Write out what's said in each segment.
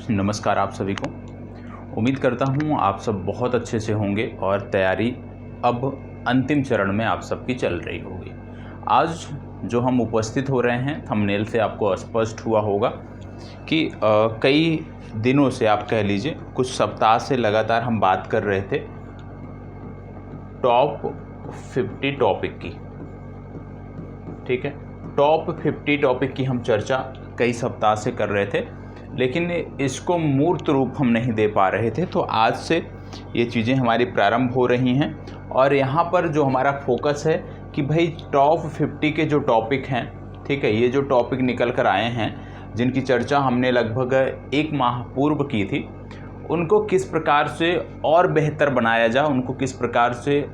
नमस्कार आप सभी को। उम्मीद करता हूँ आप सब बहुत अच्छे से होंगे और तैयारी अब अंतिम चरण में आप सबकी चल रही होगी। आज जो हम उपस्थित हो रहे हैं, थंबनेल से आपको स्पष्ट हुआ होगा कि कई दिनों से, आप कह लीजिए कुछ सप्ताह से लगातार हम बात कर रहे थे टॉप 50 टॉपिक की। ठीक है, टॉप 50 टॉपिक की हम चर्चा कई सप्ताह से कर रहे थे, लेकिन इसको मूर्त रूप हम नहीं दे पा रहे थे। तो आज से ये चीज़ें हमारी प्रारंभ हो रही हैं और यहाँ पर जो हमारा फोकस है कि भाई टॉप 50 के जो टॉपिक हैं, ठीक है, ये जो टॉपिक निकल कर आए हैं, जिनकी चर्चा हमने लगभग 1 माह पूर्व की थी, उनको किस प्रकार से और बेहतर बनाया जाए, उनको किस प्रकार से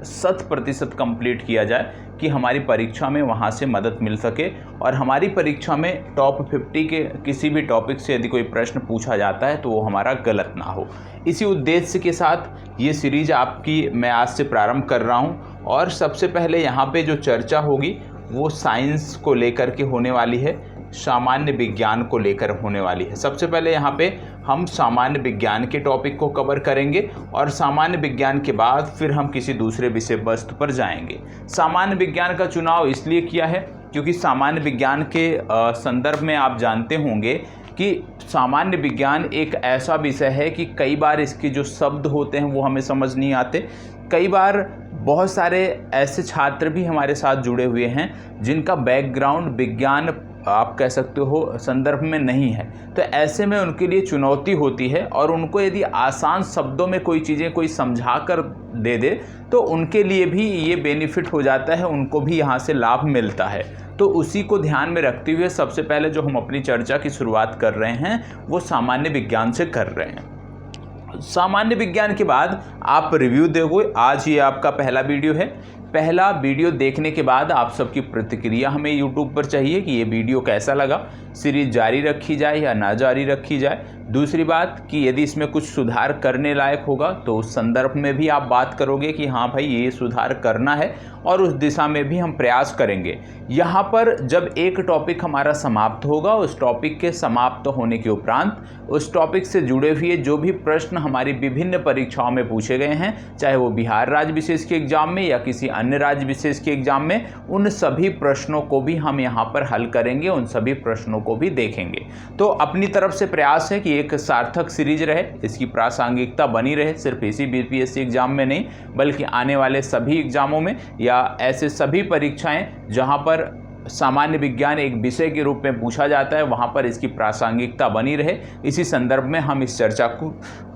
100% कंप्लीट किया जाए कि हमारी परीक्षा में वहाँ से मदद मिल सके और हमारी परीक्षा में टॉप 50 के किसी भी टॉपिक से यदि कोई प्रश्न पूछा जाता है तो वो हमारा गलत ना हो। इसी उद्देश्य के साथ ये सीरीज़ आपकी मैं आज से प्रारंभ कर रहा हूँ। और सबसे पहले यहाँ पे जो चर्चा होगी वो साइंस को लेकर के होने वाली है, सामान्य विज्ञान को लेकर होने वाली है। सबसे पहले यहाँ पे हम सामान्य विज्ञान के टॉपिक को कवर करेंगे और सामान्य विज्ञान के बाद फिर हम किसी दूसरे विषय वस्तु पर जाएंगे। सामान्य विज्ञान का चुनाव इसलिए किया है क्योंकि सामान्य विज्ञान के संदर्भ में आप जानते होंगे कि सामान्य विज्ञान एक ऐसा विषय है कि कई बार इसके जो शब्द होते हैं वो हमें समझ नहीं आते। कई बार बहुत सारे ऐसे छात्र भी हमारे साथ जुड़े हुए हैं जिनका बैकग्राउंड विज्ञान, आप कह सकते हो, संदर्भ में नहीं है। तो ऐसे में उनके लिए चुनौती होती है और उनको यदि आसान शब्दों में कोई चीज़ें कोई समझा कर दे दे तो उनके लिए भी ये बेनिफिट हो जाता है, उनको भी यहाँ से लाभ मिलता है। तो उसी को ध्यान में रखते हुए सबसे पहले जो हम अपनी चर्चा की शुरुआत कर रहे हैं वो सामान्य विज्ञान से कर रहे हैं। सामान्य विज्ञान के बाद आप रिव्यू दोगे। आज ये आपका पहला वीडियो है। पहला वीडियो देखने के बाद आप सबकी प्रतिक्रिया हमें यूट्यूब पर चाहिए कि ये वीडियो कैसा लगा, सीरीज जारी रखी जाए या ना जारी रखी जाए। दूसरी बात कि यदि इसमें कुछ सुधार करने लायक होगा तो उस संदर्भ में भी आप बात करोगे कि हाँ भाई ये सुधार करना है और उस दिशा में भी हम प्रयास करेंगे। यहाँ पर जब एक टॉपिक हमारा समाप्त होगा, उस टॉपिक के समाप्त होने के उपरांत उस टॉपिक से जुड़े हुए जो भी प्रश्न हमारी विभिन्न परीक्षाओं में पूछे गए हैं, चाहे वो बिहार राज्य विशेष के एग्जाम में या किसी अन्य राज्य विशेष के एग्जाम में, उन सभी प्रश्नों को भी हम यहाँ पर हल करेंगे, उन सभी प्रश्नों को भी देखेंगे। तो अपनी तरफ से प्रयास है कि एक सार्थक सीरीज रहे, इसकी प्रासंगिकता बनी रहे, सिर्फ इसी बीपीएससी एग्जाम में नहीं बल्कि आने वाले सभी एग्जामों में या ऐसे सभी परीक्षाएं जहां पर सामान्य विज्ञान एक विषय के रूप में पूछा जाता है, वहां पर इसकी प्रासंगिकता बनी रहे। इसी संदर्भ में हम इस चर्चा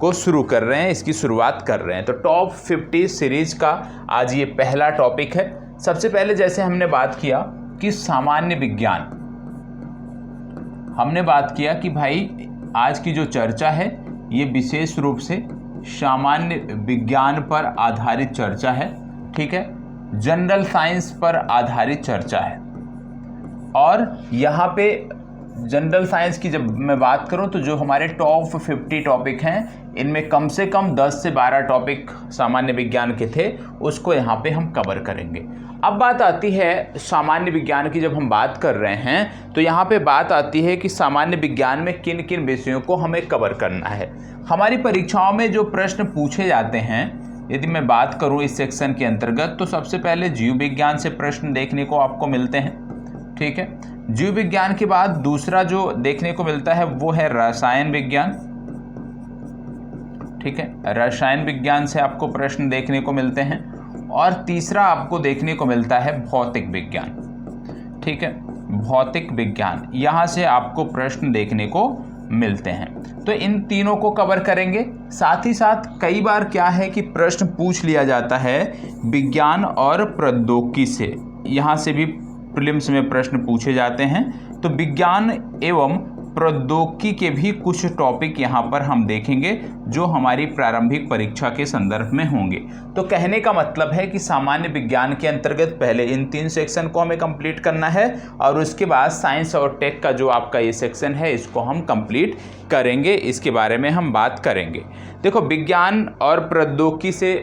को शुरू कर रहे हैं, इसकी शुरुआत कर रहे हैं। तो टॉप 50 सीरीज का आज ये पहला टॉपिक है। सबसे पहले जैसे हमने बात किया कि सामान्य विज्ञान, हमने बात किया कि भाई आज की जो चर्चा है ये विशेष रूप से सामान्य विज्ञान पर आधारित चर्चा है। ठीक है, जनरल साइंस पर आधारित चर्चा है। और यहाँ पे जनरल साइंस की जब मैं बात करूँ तो जो हमारे टॉप 50 टॉपिक हैं, इनमें कम से कम 10 से 12 टॉपिक सामान्य विज्ञान के थे, उसको यहाँ पे हम कवर करेंगे। अब बात आती है सामान्य विज्ञान की। जब हम बात कर रहे हैं तो यहाँ पे बात आती है कि सामान्य विज्ञान में किन किन विषयों को हमें कवर करना है। हमारी परीक्षाओं में जो प्रश्न पूछे जाते हैं, यदि मैं बात करूँ इस सेक्शन के अंतर्गत, तो सबसे पहले जीव विज्ञान से प्रश्न देखने को आपको मिलते हैं। ठीक है, जीव विज्ञान के बाद दूसरा जो देखने को मिलता है वो है रसायन विज्ञान। ठीक है, रसायन विज्ञान से आपको प्रश्न देखने को मिलते हैं। और तीसरा आपको देखने को मिलता है भौतिक विज्ञान। ठीक है, भौतिक विज्ञान, यहाँ से आपको प्रश्न देखने को मिलते हैं। तो इन तीनों को कवर करेंगे। साथ ही साथ कई बार क्या है कि प्रश्न पूछ लिया जाता है विज्ञान और प्रौद्योगिकी से, यहाँ से भी प्रीलिम्स में प्रश्न पूछे जाते हैं। तो विज्ञान एवं प्रौद्योगिकी के भी कुछ टॉपिक यहाँ पर हम देखेंगे जो हमारी प्रारंभिक परीक्षा के संदर्भ में होंगे। तो कहने का मतलब है कि सामान्य विज्ञान के अंतर्गत पहले इन 3 सेक्शन को हमें कंप्लीट करना है और उसके बाद साइंस और टेक का जो आपका ये सेक्शन है इसको हम कंप्लीट करेंगे, इसके बारे में हम बात करेंगे। देखो, विज्ञान और प्रौद्योगिकी से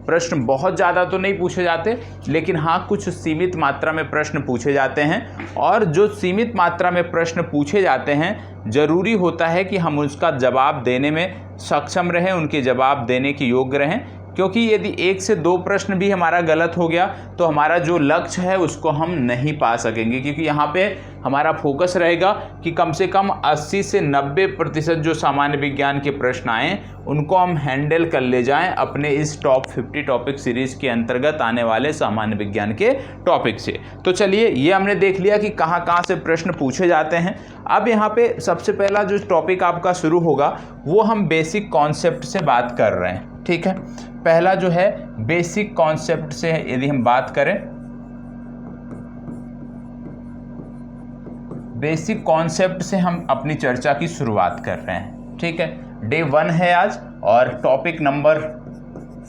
प्रश्न बहुत ज़्यादा तो नहीं पूछे जाते, लेकिन हाँ कुछ सीमित मात्रा में प्रश्न पूछे जाते हैं। और जो सीमित मात्रा में प्रश्न पूछे जाते हैं ज़रूरी होता है कि हम उसका जवाब देने में सक्षम रहें, उनके जवाब देने के योग्य रहें, क्योंकि यदि 1 से 2 प्रश्न भी हमारा गलत हो गया तो हमारा जो लक्ष्य है उसको हम नहीं पा सकेंगे। क्योंकि यहाँ पे हमारा फोकस रहेगा कि कम से कम 80 से 90% जो सामान्य विज्ञान के प्रश्न आए उनको हम हैंडल कर ले जाएं अपने इस टॉप 50 टॉपिक सीरीज़ के अंतर्गत आने वाले सामान्य विज्ञान के टॉपिक से। तो चलिए, ये हमने देख लिया कि कहाँ से प्रश्न पूछे जाते हैं। अब यहाँ पे सबसे पहला जो टॉपिक आपका शुरू होगा वो हम बेसिक कॉन्सेप्ट से बात कर रहे हैं। ठीक है, पहला जो है बेसिक कॉन्सेप्ट से यदि हम बात करें, बेसिक कॉन्सेप्ट से हम अपनी चर्चा की शुरुआत कर रहे हैं। ठीक है, डे 1 है आज और टॉपिक नंबर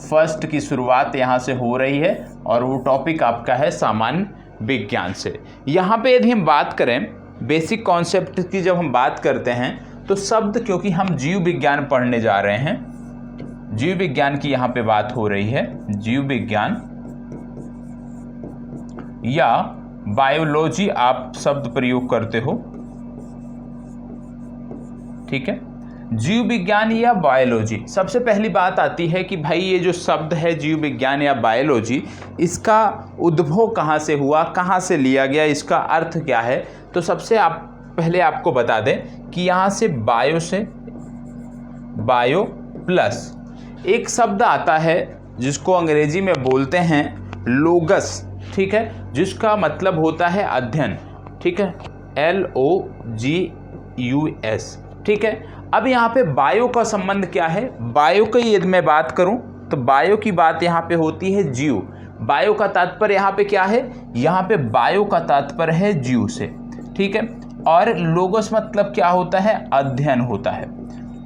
1 की शुरुआत यहाँ से हो रही है और वो टॉपिक आपका है सामान्य विज्ञान से। यहाँ पे यदि हम बात करें बेसिक कॉन्सेप्ट की, जब हम बात करते हैं तो शब्द, क्योंकि हम जीव विज्ञान पढ़ने जा रहे हैं, जीव विज्ञान की यहाँ पे बात हो रही है, जीव विज्ञान या बायोलॉजी आप शब्द प्रयोग करते हो। ठीक है, जीव विज्ञान या बायोलॉजी। सबसे पहली बात आती है कि भाई ये जो शब्द है जीव विज्ञान या बायोलॉजी, इसका उद्भव कहाँ से हुआ, कहाँ से लिया गया, इसका अर्थ क्या है। तो सबसे पहले आपको बता दें कि यहाँ से बायो प्लस एक शब्द आता है जिसको अंग्रेजी में बोलते हैं लोगस। ठीक है, जिसका मतलब होता है अध्ययन। ठीक है, LOGUS। ठीक है, अब यहाँ पे बायो का संबंध क्या है। बायो की यदि मैं बात करूँ तो बायो की बात यहाँ पे होती है जीव। बायो का तात्पर्य यहाँ पे क्या है, यहाँ पे बायो का तात्पर्य है जीव से। ठीक है, और लोगस मतलब क्या होता है, अध्ययन होता है।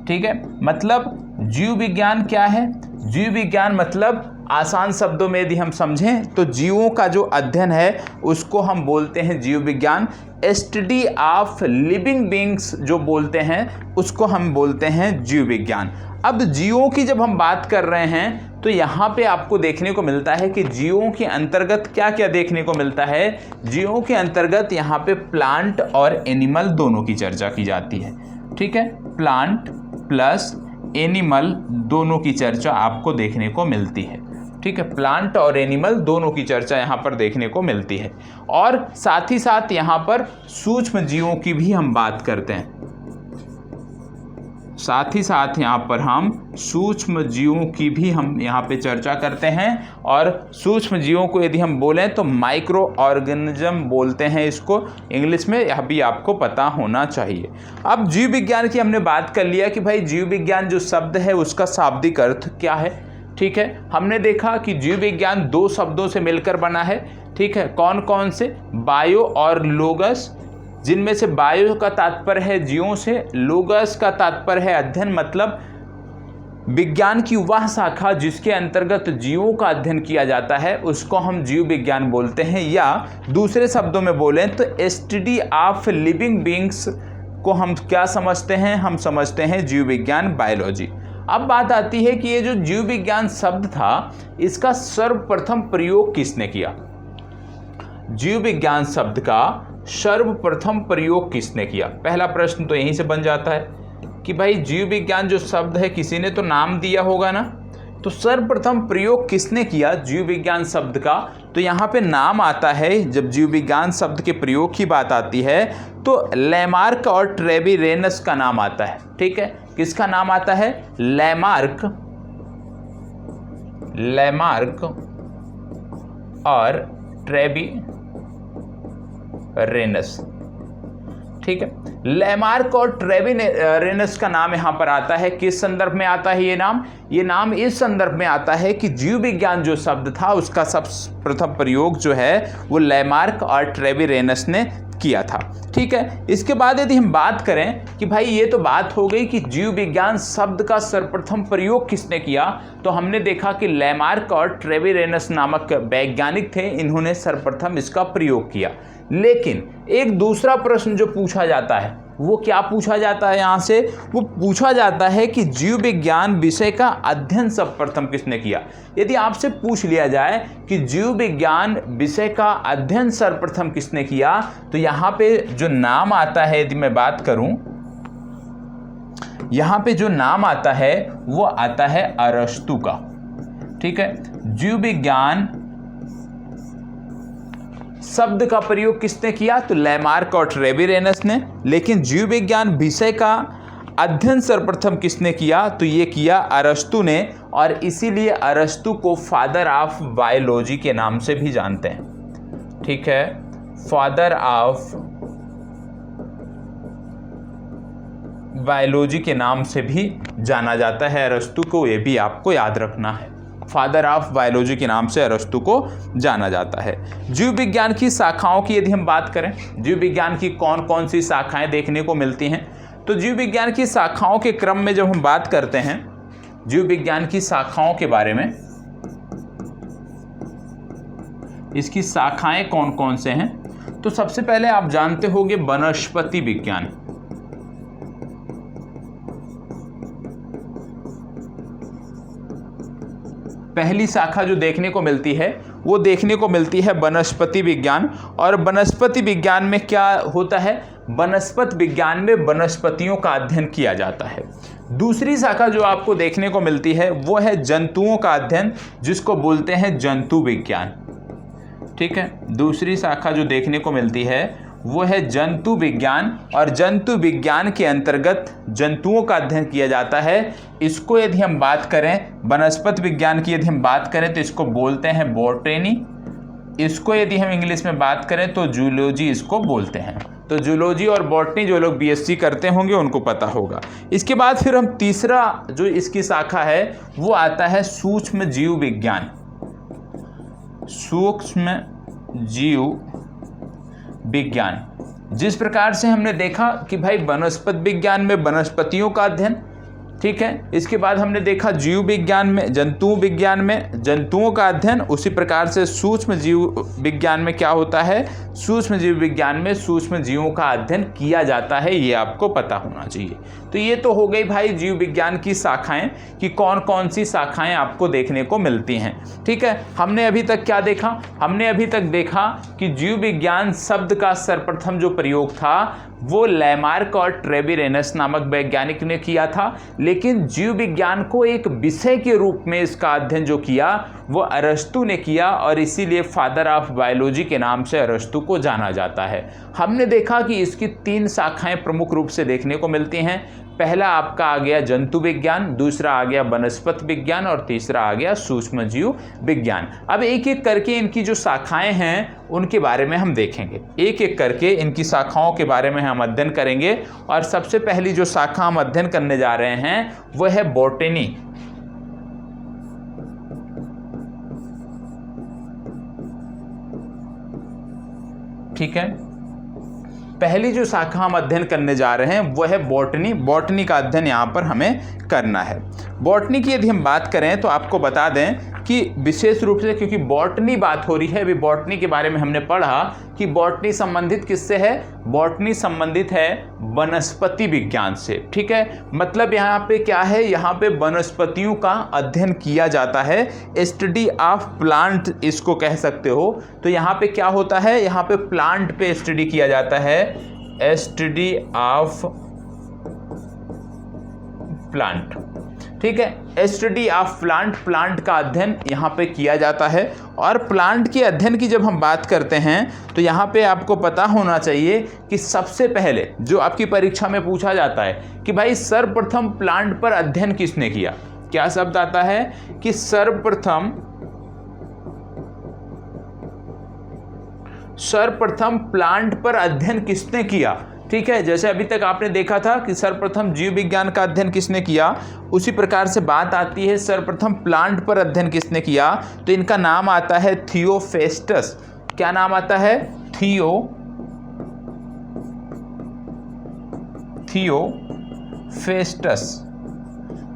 ठीक है, मतलब जीव विज्ञान क्या है, जीव विज्ञान मतलब आसान शब्दों में यदि हम समझें तो जीवों का जो अध्ययन है उसको हम बोलते हैं जीव विज्ञान। स्टडी ऑफ लिविंग बीइंग्स जो बोलते हैं उसको हम बोलते हैं जीव विज्ञान। अब जीवों की जब हम बात कर रहे हैं तो यहाँ पे आपको देखने को मिलता है कि जीवों के अंतर्गत क्या क्या देखने को मिलता है। जीवों के अंतर्गत यहाँ पे प्लांट और एनिमल दोनों की चर्चा की जाती है। ठीक है, प्लांट प्लस एनिमल दोनों की चर्चा आपको देखने को मिलती है। ठीक है, प्लांट और एनिमल दोनों की चर्चा यहाँ पर देखने को मिलती है। और साथ ही साथ यहाँ पर सूक्ष्म जीवों की भी हम बात करते हैं। साथ ही साथ यहाँ पर हम सूक्ष्म जीवों की भी हम यहाँ पे चर्चा करते हैं। और सूक्ष्म जीवों को यदि हम बोलें तो माइक्रो ऑर्गेनिज्म बोलते हैं इसको इंग्लिश में, यह भी आपको पता होना चाहिए। अब जीव विज्ञान की हमने बात कर लिया कि भाई जीव विज्ञान जो शब्द है उसका शाब्दिक अर्थ क्या है। ठीक है, हमने देखा कि जीव विज्ञान 2 शब्दों से मिलकर बना है। ठीक है, कौन कौन से, बायो और लोगस, जिनमें से बायो का तात्पर्य है जीवों से, लोगस का तात्पर्य है अध्ययन, मतलब विज्ञान की वह शाखा जिसके अंतर्गत जीवों का अध्ययन किया जाता है उसको हम जीव विज्ञान बोलते हैं। या दूसरे शब्दों में बोलें तो स्टडी ऑफ लिविंग बीइंग्स को हम क्या समझते हैं, हम समझते हैं जीव विज्ञान, बायोलॉजी। अब बात आती है कि ये जो जीव विज्ञान शब्द था इसका सर्वप्रथम प्रयोग किसने किया। जीव विज्ञान शब्द का सर्वप्रथम प्रयोग किसने किया, पहला प्रश्न तो यहीं से बन जाता है कि भाई जीव विज्ञान जो शब्द है किसी ने तो नाम दिया होगा ना। तो सर्वप्रथम प्रयोग किसने किया जीव विज्ञान शब्द का, तो यहाँ पे नाम आता है। जब जीव विज्ञान शब्द के प्रयोग की बात आती है तो लैमार्क और ट्रेविरेनस का नाम आता है। ठीक है, किसका नाम आता है, लैमार्क और ट्रेविरेनस। ठीक है, लैमार्क और ट्रेविरेनस का नाम यहाँ पर आता है। किस संदर्भ में आता है ये नाम, ये नाम इस संदर्भ में आता है कि जीव विज्ञान जो शब्द था उसका सर्वप्रथम प्रयोग जो है वो लैमार्क और ट्रेविरेनस ने किया था। ठीक है, इसके बाद यदि हम बात करें कि भाई ये तो बात हो गई कि जीव विज्ञान शब्द का सर्वप्रथम प्रयोग किसने किया, तो हमने देखा कि लैमार्क और ट्रेविरेनस नामक वैज्ञानिक थे, इन्होंने सर्वप्रथम इसका प्रयोग किया। लेकिन एक दूसरा प्रश्न जो पूछा जाता है वो क्या पूछा जाता है यहाँ से? वो पूछा जाता है कि जीव विज्ञान विषय का अध्ययन सर्वप्रथम किसने किया। यदि आपसे पूछ लिया जाए कि जीव विज्ञान विषय का अध्ययन सर्वप्रथम किसने किया, तो यहाँ पे जो नाम आता है, यदि मैं बात करूं, यहाँ पे जो नाम आता है वो आता है अरस्तु का। ठीक है, जीव विज्ञान शब्द का प्रयोग किसने किया? तो लैमार्क और ट्रेविरेनस ने। लेकिन जीव विज्ञान विषय का अध्ययन सर्वप्रथम किसने किया? तो ये किया अरस्तु ने, और इसीलिए अरस्तु को फादर ऑफ बायोलॉजी के नाम से भी जानते हैं। ठीक है, फादर ऑफ बायोलॉजी के नाम से भी जाना जाता है अरस्तु को, ये भी आपको याद रखना है। फादर ऑफ बायोलॉजी के नाम से अरस्तु को जाना जाता है। जीव विज्ञान की शाखाओं की यदि हम बात करें, जीव विज्ञान की कौन कौन सी शाखाएं देखने को मिलती हैं, तो जीव विज्ञान की शाखाओं के क्रम में जब हम बात करते हैं जीव विज्ञान की शाखाओं के बारे में, इसकी शाखाएं कौन कौन से हैं, तो सबसे पहले आप जानते होंगे वनस्पति विज्ञान। पहली शाखा जो देखने को मिलती है वो देखने को मिलती है वनस्पति विज्ञान। और वनस्पति विज्ञान में क्या होता है? वनस्पति विज्ञान में वनस्पतियों का अध्ययन किया जाता है। दूसरी शाखा जो आपको देखने को मिलती है वो है जंतुओं का अध्ययन, जिसको बोलते हैं जंतु विज्ञान। ठीक है, दूसरी शाखा जो देखने को मिलती है वो है जंतु विज्ञान, और जंतु विज्ञान के अंतर्गत जंतुओं का अध्ययन किया जाता है। इसको यदि हम बात करें, वनस्पति विज्ञान की यदि हम बात करें तो इसको बोलते हैं बॉटनी। इसको यदि हम इंग्लिश में बात करें तो जूलॉजी इसको बोलते हैं। तो जूलॉजी और बॉटनी जो लोग बीएससी करते होंगे उनको पता होगा। इसके बाद फिर हम तीसरा जो इसकी शाखा है वो आता है सूक्ष्म जीव विज्ञान। सूक्ष्म जीव विज्ञान, जिस प्रकार से हमने देखा कि भाई वनस्पति विज्ञान में वनस्पतियों का अध्ययन, ठीक है, इसके बाद हमने देखा जीव विज्ञान में जंतु विज्ञान में जंतुओं का अध्ययन, उसी प्रकार से सूक्ष्म जीव विज्ञान में क्या होता है? सूक्ष्म जीव विज्ञान में सूक्ष्म जीवों का अध्ययन किया जाता है, ये आपको पता होना चाहिए। तो ये तो हो गई भाई जीव विज्ञान की शाखाएं कि कौन कौन सी शाखाएं आपको देखने को मिलती हैं। ठीक है, हमने अभी तक क्या देखा? हमने अभी तक देखा कि जीव विज्ञान शब्द का सर्वप्रथम जो प्रयोग था वो लैमार्क और ट्रेविरेनस नामक वैज्ञानिक ने किया था, लेकिन जीव विज्ञान को एक विषय के रूप में इसका अध्ययन जो किया वो अरस्तु ने किया, और इसीलिए फादर ऑफ बायोलॉजी के नाम से अरस्तु को जाना जाता है। हमने देखा कि इसकी 3 शाखाएं प्रमुख रूप से देखने को मिलती हैं। पहला आपका आ गया जंतु विज्ञान, दूसरा आ गया वनस्पति विज्ञान, और तीसरा आ गया सूक्ष्म जीव विज्ञान। अब एक एक करके इनकी जो शाखाएं हैं उनके बारे में हम देखेंगे, एक एक करके इनकी शाखाओं के बारे में हम अध्ययन करेंगे। और सबसे पहली जो शाखा हम अध्ययन करने जा रहे हैं वो है बॉटनी। ठीक है, पहली जो शाखा हम अध्ययन करने जा रहे हैं वो है बॉटनी। बॉटनी का अध्ययन यहाँ पर हमें करना है। बॉटनी की यदि हम बात करें तो आपको बता दें कि विशेष रूप से, क्योंकि बॉटनी बात हो रही है, अभी बॉटनी के बारे में हमने पढ़ा कि बॉटनी संबंधित किससे है? बॉटनी संबंधित है वनस्पति विज्ञान से। ठीक है, मतलब यहाँ पे क्या है? यहाँ पे वनस्पतियों का अध्ययन किया जाता है, स्टडी ऑफ प्लांट इसको कह सकते हो। तो यहाँ पे क्या होता है? यहाँ पे प्लांट पे स्टडी किया जाता है, स्टडी ऑफ प्लांट। ठीक है, स्टडी ऑफ प्लांट, प्लांट का अध्ययन यहाँ पे किया जाता है। और प्लांट के अध्ययन की जब हम बात करते हैं तो यहाँ पे आपको पता होना चाहिए कि सबसे पहले जो आपकी परीक्षा में पूछा जाता है कि भाई सर्वप्रथम प्लांट पर अध्ययन किसने किया, क्या शब्द आता है कि सर्वप्रथम प्लांट पर अध्ययन किसने किया। ठीक है, जैसे अभी तक आपने देखा था कि सर्वप्रथम जीव विज्ञान का अध्ययन किसने किया, उसी प्रकार से बात आती है सर्वप्रथम प्लांट पर अध्ययन किसने किया। तो इनका नाम आता है थियोफेस्टस। क्या नाम आता है? थियोफेस्टस,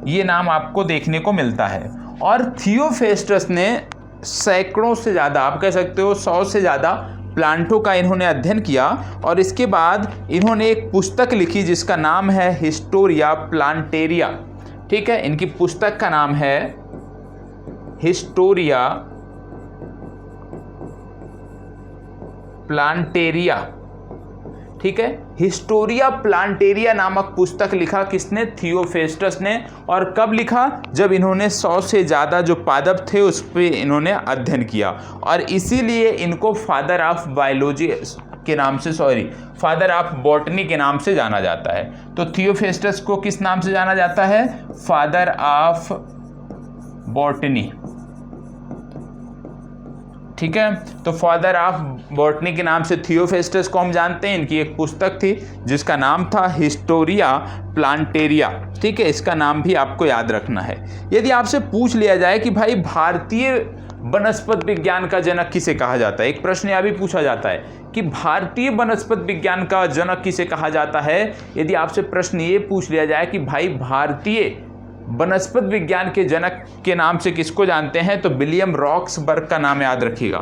ये नाम आपको देखने को मिलता है। और थियोफेस्टस ने सैकड़ों से ज़्यादा, आप कह सकते हो 100 से ज़्यादा प्लांटों का इन्होंने अध्ययन किया और इसके बाद इन्होंने एक पुस्तक लिखी जिसका नाम है हिस्टोरिया प्लांटेरिया। ठीक है, इनकी पुस्तक का नाम है हिस्टोरिया प्लांटेरिया। ठीक है, हिस्टोरिया प्लांटेरिया नामक पुस्तक लिखा किसने? थियोफेस्टस ने। और कब लिखा? जब इन्होंने 100 से ज़्यादा जो पादप थे उस पर इन्होंने अध्ययन किया और इसीलिए इनको फादर ऑफ बायोलॉजी के नाम से, फादर ऑफ बॉटनी के नाम से जाना जाता है। तो थियोफेस्टस को किस नाम से जाना जाता है? Father of botany. ठीक है, तो फादर ऑफ बॉटनी के नाम से थियोफेस्टस को हम जानते हैं। इनकी एक पुस्तक थी जिसका नाम था हिस्टोरिया प्लांटेरिया। ठीक है, इसका नाम भी आपको याद रखना है। यदि आपसे पूछ लिया जाए कि भाई भारतीय वनस्पति विज्ञान का जनक किसे कहा जाता है, एक प्रश्न यह भी पूछा जाता है कि भारतीय वनस्पति विज्ञान का जनक किसे कहा जाता है। यदि आपसे प्रश्न ये पूछ लिया जाए कि भाई भारतीय वनस्पति विज्ञान के जनक के नाम से किसको जानते हैं, तो विलियम रॉक्सबर्ग का नाम याद रखिएगा।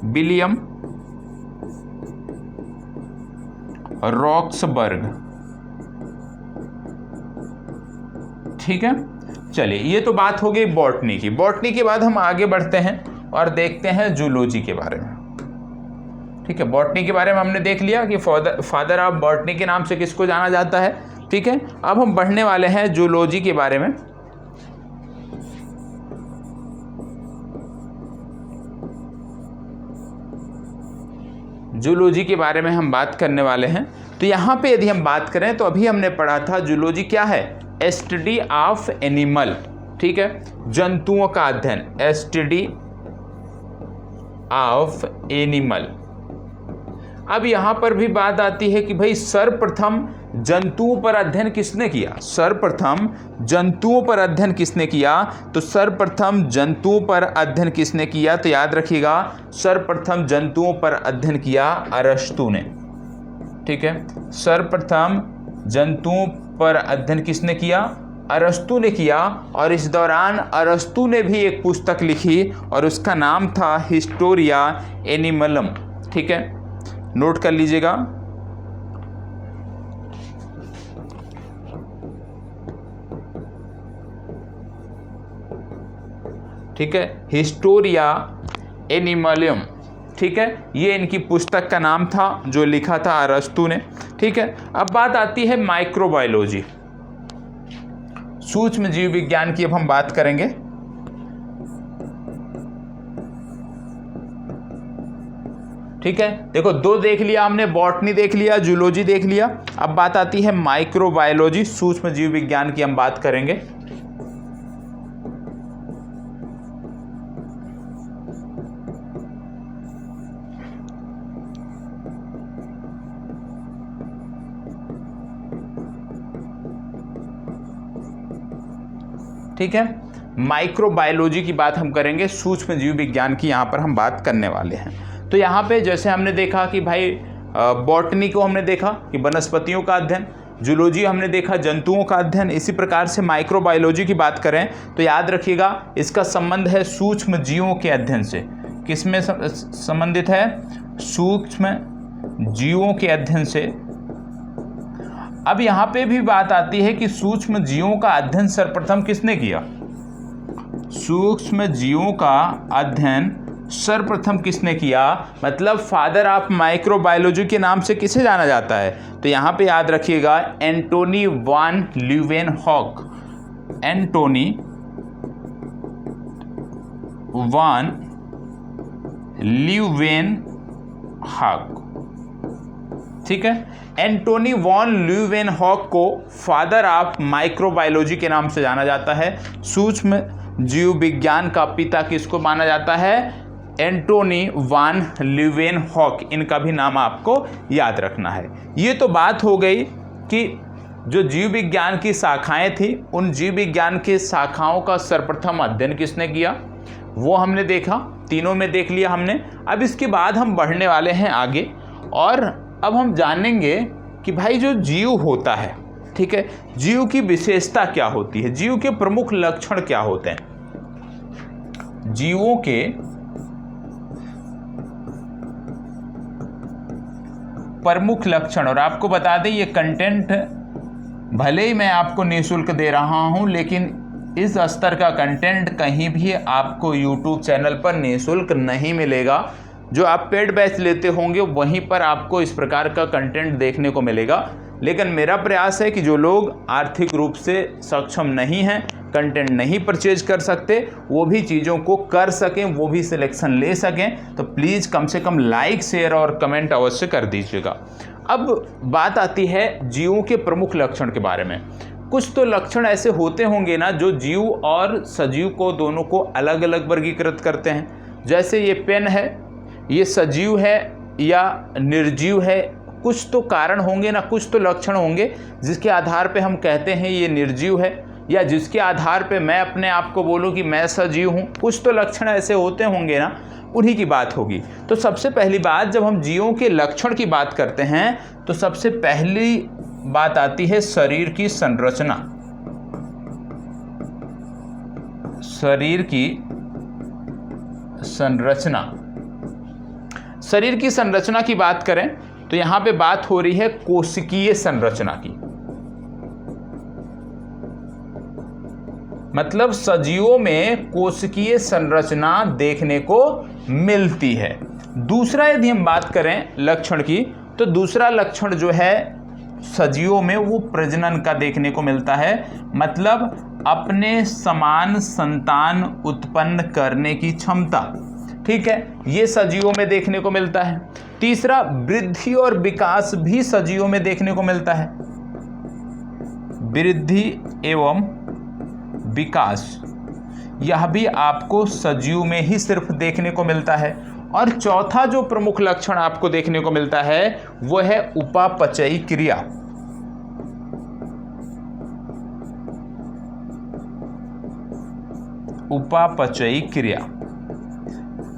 William Roxburgh. ठीक है, चलिए ये तो बात हो गई बॉटनी की। बॉटनी के बाद हम आगे बढ़ते हैं और देखते हैं जूलॉजी के बारे में। ठीक है, बॉटनी के बारे में हमने देख लिया कि फादर ऑफ बॉटनी के नाम से किसको जाना जाता है। ठीक है, अब हम बढ़ने वाले हैं जूलॉजी के बारे में। जूलॉजी के बारे में हम बात करने वाले हैं। तो यहाँ पे यदि हम बात करें तो अभी हमने पढ़ा था जूलॉजी क्या है? Study of animal. ठीक है, जंतुओं का अध्ययन, स्टडी ऑफ एनिमल। अब यहाँ पर भी बात आती है कि भाई सर्वप्रथम जंतुओं पर अध्ययन किसने किया? सर्वप्रथम जंतुओं पर अध्ययन किसने किया? तो सर्वप्रथम जंतुओं पर अध्ययन किसने किया? तो याद रखिएगा, सर्वप्रथम जंतुओं पर अध्ययन किया अरस्तु ने। ठीक है, सर्वप्रथम जंतुओं पर अध्ययन किसने किया? अरस्तु ने किया। और इस दौरान अरस्तु ने भी एक पुस्तक लिखी और उसका नाम था हिस्टोरिया एनिमलम। ठीक है, नोट कर लीजिएगा। ठीक है, हिस्टोरिया एनिमलियम। ठीक है, ये इनकी पुस्तक का नाम था जो लिखा था अरस्तु ने। ठीक है, अब बात आती है माइक्रोबायोलॉजी, सूक्ष्म जीव विज्ञान की। अब हम बात करेंगे। ठीक है, देखो दो देख लिया हमने, बॉटनी देख लिया, जूलॉजी देख लिया। अब बात आती है माइक्रोबायोलॉजी, सूक्ष्म जीव विज्ञान की हम बात करेंगे। ठीक है, माइक्रोबायोलॉजी की बात हम करेंगे, सूक्ष्म जीव विज्ञान की यहाँ पर हम बात करने वाले हैं। तो यहाँ पे जैसे हमने देखा कि भाई बॉटनी को हमने देखा कि वनस्पतियों का अध्ययन, जूलॉजी हमने देखा जंतुओं का अध्ययन। इसी प्रकार से माइक्रोबायोलॉजी की बात करें तो याद रखिएगा इसका संबंध है सूक्ष्म जीवों के अध्ययन से। किसमें संबंधित है? सूक्ष्म जीवों के अध्ययन से। अब यहाँ पे भी बात आती है कि सूक्ष्म जीवों का अध्ययन सर्वप्रथम किसने किया? सूक्ष्म जीवों का अध्ययन सर्वप्रथम किसने किया? मतलब फादर ऑफ माइक्रोबायोलॉजी के नाम से किसे जाना जाता है? तो यहाँ पे याद रखिएगा एंटोनी वान ल्यूवेनहॉक। एंटोनी वान ल्यूवेनहॉक। ठीक है, एंटोनी वॉन ल्यूवेनहॉक को फादर ऑफ माइक्रोबायोलॉजी के नाम से जाना जाता है। सूक्ष्म जीव विज्ञान का पिता किसको माना जाता है? एंटोनी वान ल्यूवेनहॉक। इनका भी नाम आपको याद रखना है। ये तो बात हो गई कि जो जीव विज्ञान की शाखाएं थी, उन जीव विज्ञान की शाखाओं का सर्वप्रथम अध्ययन किसने किया, वो हमने देखा, तीनों में देख लिया हमने। अब इसके बाद हम बढ़ने वाले हैं आगे और अब हम जानेंगे कि भाई जो जीव होता है, ठीक है, जीव की विशेषता क्या होती है, जीव के प्रमुख लक्षण क्या होते हैं। जीवों के प्रमुख लक्षण, और आपको बता दें ये कंटेंट भले ही मैं आपको निःशुल्क दे रहा हूं, लेकिन इस स्तर का कंटेंट कहीं भी आपको YouTube चैनल पर निःशुल्क नहीं मिलेगा। जो आप पेड बैच लेते होंगे वहीं पर आपको इस प्रकार का कंटेंट देखने को मिलेगा। लेकिन मेरा प्रयास है कि जो लोग आर्थिक रूप से सक्षम नहीं हैं, कंटेंट नहीं परचेज कर सकते, वो भी चीज़ों को कर सकें, वो भी सिलेक्शन ले सकें। तो प्लीज़ कम से कम लाइक, शेयर और कमेंट अवश्य कर दीजिएगा। अब बात आती है जीवों के प्रमुख लक्षण के बारे में। कुछ तो लक्षण ऐसे होते होंगे ना जो जीव और सजीव को दोनों को अलग अलग वर्गीकृत करते हैं। जैसे ये पेन है, ये सजीव है या निर्जीव है, कुछ तो कारण होंगे ना, कुछ तो लक्षण होंगे जिसके आधार पे हम कहते हैं ये निर्जीव है, या जिसके आधार पे मैं अपने आप को बोलूँ कि मैं सजीव हूँ। कुछ तो लक्षण ऐसे होते होंगे ना, उन्हीं की बात होगी। तो सबसे पहली बात, जब हम जीवों के लक्षण की बात करते हैं तो सबसे पहली बात आती है शरीर की संरचना। शरीर की संरचना, शरीर की संरचना की बात करें तो यहां पे बात हो रही है कोशिकीय संरचना की। मतलब सजीवों में कोशिकीय संरचना देखने को मिलती है। दूसरा यदि हम बात करें लक्षण की, तो दूसरा लक्षण जो है सजीवों में वो प्रजनन का देखने को मिलता है। मतलब अपने समान संतान उत्पन्न करने की क्षमता, ठीक है, ये सजीवों में देखने को मिलता है। तीसरा, वृद्धि और विकास भी सजीवों में देखने को मिलता है। वृद्धि एवं विकास, यह भी आपको सजीव में ही सिर्फ देखने को मिलता है। और चौथा जो प्रमुख लक्षण आपको देखने को मिलता है वह है उपापचयी क्रिया। उपापचयी क्रिया,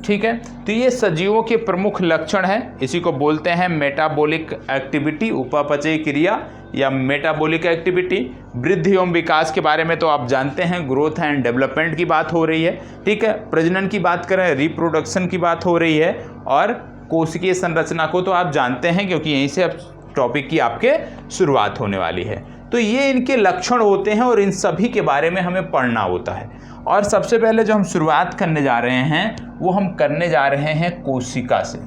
ठीक है। तो ये सजीवों के प्रमुख लक्षण है, इसी को बोलते हैं मेटाबॉलिक एक्टिविटी, उपापचयी क्रिया या मेटाबॉलिक एक्टिविटी। वृद्धि एवं विकास के बारे में तो आप जानते हैं, ग्रोथ एंड डेवलपमेंट की बात हो रही है, ठीक है। प्रजनन की बात करें, रिप्रोडक्शन की बात हो रही है। और कोशिकीय संरचना को तो आप जानते हैं, क्योंकि यहीं से अब टॉपिक की आपके शुरुआत होने वाली है। तो ये इनके लक्षण होते हैं और इन सभी के बारे में हमें पढ़ना होता है। और सबसे पहले जो हम शुरुआत करने जा रहे हैं वो हम करने जा रहे हैं कोशिका से,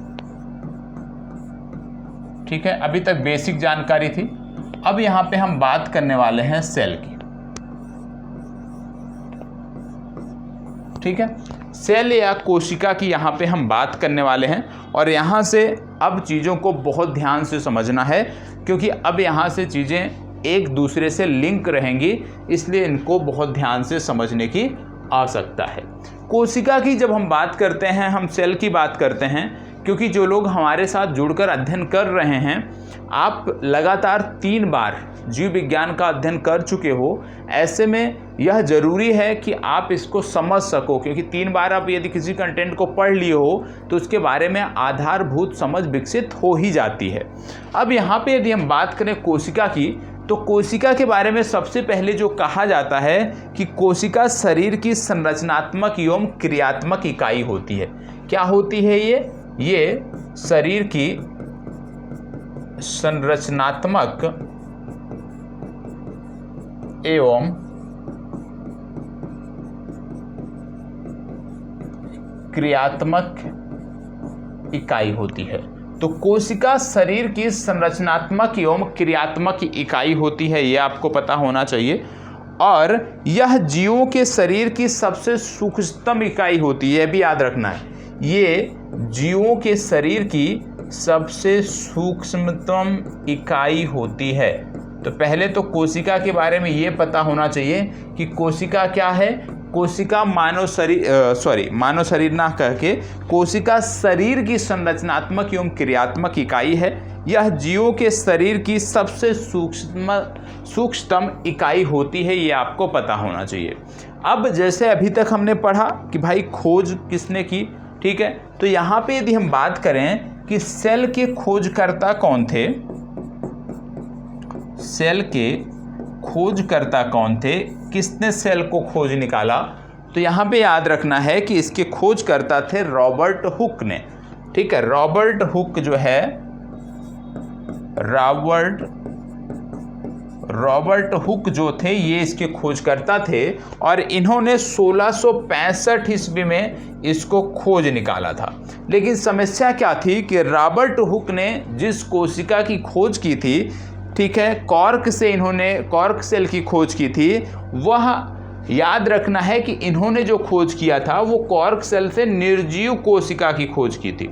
ठीक है। अभी तक बेसिक जानकारी थी, अब यहां पे हम बात करने वाले हैं सेल की, ठीक है। सेल या कोशिका की यहां पे हम बात करने वाले हैं। और यहां से अब चीज़ों को बहुत ध्यान से समझना है, क्योंकि अब यहां से चीज़ें एक दूसरे से लिंक रहेंगी, इसलिए इनको बहुत ध्यान से समझने की आवश्यकता है। कोशिका की जब हम बात करते हैं, हम सेल की बात करते हैं, क्योंकि जो लोग हमारे साथ जुड़कर अध्ययन कर रहे हैं, आप लगातार 3 बार जीव विज्ञान का अध्ययन कर चुके हो। ऐसे में यह जरूरी है कि आप इसको समझ सको, क्योंकि 3 बार आप यदि किसी कंटेंट को पढ़ लिए हो तो उसके बारे में आधारभूत समझ विकसित हो ही जाती है। अब यहाँ पे यदि हम बात करें कोशिका की, तो कोशिका के बारे में सबसे पहले जो कहा जाता है कि कोशिका शरीर की संरचनात्मक एवं क्रियात्मक इकाई होती है। क्या होती है ये शरीर की संरचनात्मक एवं क्रियात्मक इकाई होती है। तो कोशिका शरीर की संरचनात्मक एवं क्रियात्मक इकाई होती है, यह आपको पता होना चाहिए। और यह जीवों के शरीर की सबसे सूक्ष्मतम इकाई होती है, यह भी याद रखना है। ये जीवों के शरीर की सबसे सूक्ष्मतम इकाई होती है। तो पहले तो कोशिका के बारे में ये पता होना चाहिए कि कोशिका क्या है। कोशिका मानव शरीर ना कह के कोशिका शरीर की संरचनात्मक एवं क्रियात्मक इकाई है। यह जीवों के शरीर की सबसे सूक्ष्मतम इकाई होती है, ये आपको पता होना चाहिए। अब जैसे अभी तक हमने पढ़ा कि भाई खोज किसने की, ठीक है। तो यहाँ पे यदि हम बात करें कि सेल के खोजकर्ता कौन थे, सेल के खोजकर्ता कौन थे, किसने सेल को खोज निकाला, तो यहाँ पे याद रखना है कि इसके खोजकर्ता थे रॉबर्ट हुक ने, ठीक है। रॉबर्ट हुक जो है रॉबर्ट हुक जो थे ये इसके खोजकर्ता थे और इन्होंने 1665 ईस्वी में इसको खोज निकाला था। लेकिन समस्या क्या थी कि रॉबर्ट हुक ने जिस कोशिका की खोज की थी, ठीक है, कॉर्क से इन्होंने कॉर्क सेल की खोज की थी, वह याद रखना है कि इन्होंने जो खोज किया था वो कॉर्क सेल से निर्जीव कोशिका की खोज की थी।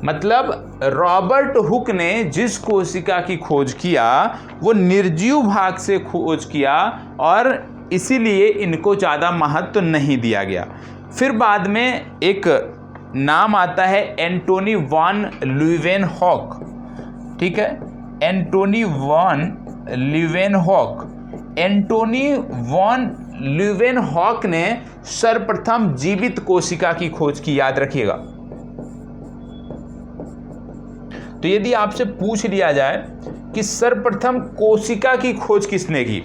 मतलब रॉबर्ट हुक ने जिस कोशिका की खोज किया वो निर्जीव भाग से खोज किया और इसीलिए इनको ज़्यादा महत्व नहीं दिया गया। फिर बाद में एक नाम आता है एंटोनी वॉन ल्यूवेनहॉक, ठीक है, एंटोनी वॉन ल्यूवेनहॉक ने सर्वप्रथम जीवित कोशिका की खोज की, याद रखिएगा। तो यदि आपसे पूछ लिया जाए कि सर्वप्रथम कोशिका की खोज किसने की,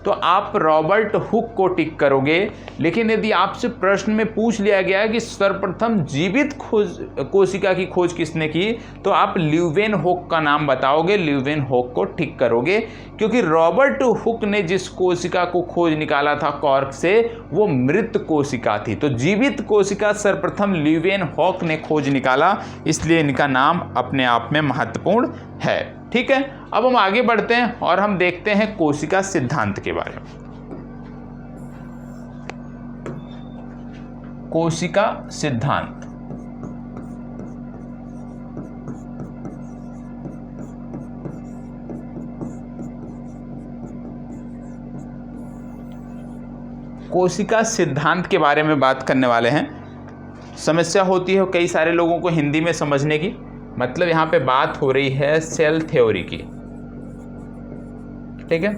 तो आप रॉबर्ट हुक को टिक करोगे। लेकिन यदि आपसे प्रश्न में पूछ लिया गया है कि सर्वप्रथम जीवित कोशिका की खोज किसने की, तो आप ल्यूवेनहॉक का नाम बताओगे, ल्यूवेनहॉक को टिक करोगे, क्योंकि रॉबर्ट हुक ने जिस कोशिका को खोज निकाला था कॉर्क से वो मृत कोशिका थी। तो जीवित कोशिका सर्वप्रथम ल्यूवेनहॉक ने खोज निकाला, इसलिए इनका नाम अपने आप में महत्वपूर्ण है। ठीक है, अब हम आगे बढ़ते हैं और हम देखते हैं कोशिका सिद्धांत के बारे में। कोशिका सिद्धांत, कोशिका सिद्धांत के बारे में बात करने वाले हैं। समस्या होती है कई सारे लोगों को हिंदी में समझने की, मतलब यहाँ पे बात हो रही है सेल थ्योरी की, ठीक है,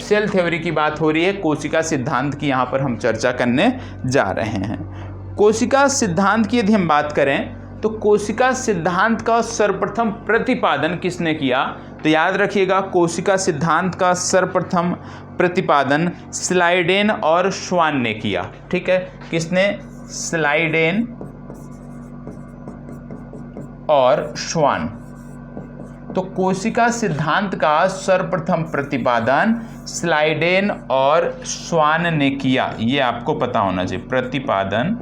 सेल थ्योरी की बात हो रही है। कोशिका सिद्धांत की यहाँ पर हम चर्चा करने जा रहे हैं। कोशिका सिद्धांत की यदि हम बात करें तो कोशिका सिद्धांत का सर्वप्रथम प्रतिपादन किसने किया, तो याद रखिएगा कोशिका सिद्धांत का सर्वप्रथम प्रतिपादन स्लाइडेन और श्वान ने किया। ठीक है, किसने? स्लाइडेन और श्वान। तो कोशिका सिद्धांत का सर्वप्रथम प्रतिपादन स्लाइडेन और श्वान ने किया, ये आपको पता होना चाहिए। प्रतिपादन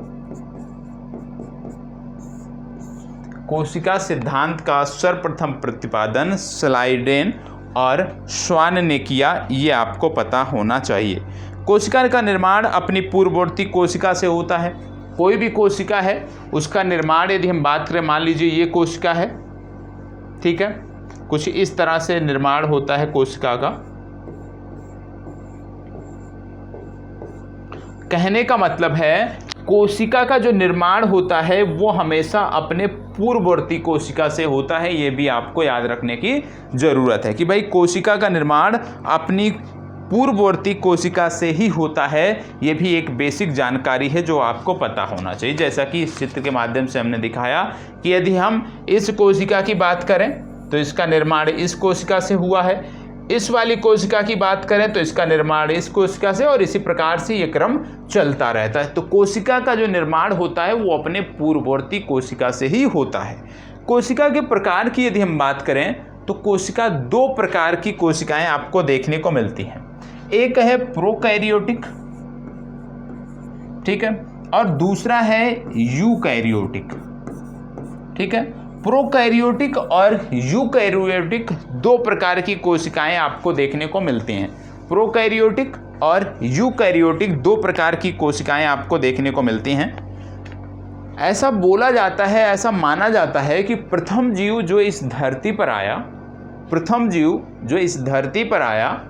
कोशिका सिद्धांत का सर्वप्रथम प्रतिपादन स्लाइडेन और श्वान ने किया, ये आपको पता होना चाहिए। कोशिका का निर्माण अपनी पूर्ववर्ती कोशिका से होता है। कोई भी कोशिका है उसका निर्माण यदि हम बात करें, मान लीजिए ये कोशिका है, ठीक है, कुछ इस तरह से निर्माण होता है कोशिका का। कहने का मतलब है कोशिका का जो निर्माण होता है वो हमेशा अपने पूर्ववर्ती कोशिका से होता है। ये भी आपको याद रखने की जरूरत है कि भाई कोशिका का निर्माण अपनी पूर्ववर्ती कोशिका से ही होता है। ये भी एक बेसिक जानकारी है जो आपको पता होना चाहिए। जैसा कि इस चित्र के माध्यम से हमने दिखाया कि यदि हम इस कोशिका की बात करें तो इसका निर्माण इस कोशिका से हुआ है, इस वाली कोशिका की बात करें तो इसका निर्माण इस कोशिका से, और इसी प्रकार से ये क्रम चलता रहता है। तो कोशिका का जो निर्माण होता है वो अपने पूर्ववर्ती कोशिका से ही होता है। कोशिका के प्रकार की यदि हम बात करें तो कोशिका दो प्रकार की कोशिकाएं आपको देखने को मिलती हैं। एक है प्रोकैरियोटिक, ठीक है, और दूसरा है यूकैरियोटिक। ठीक है, प्रोकैरियोटिक और यूकैरियोटिक दो प्रकार की कोशिकाएं आपको देखने को मिलती हैं। प्रोकैरियोटिक और यूकैरियोटिक दो प्रकार की कोशिकाएं आपको देखने को मिलती हैं। ऐसा बोला जाता है, ऐसा माना जाता है कि प्रथम जीव जो इस धरती पर आया,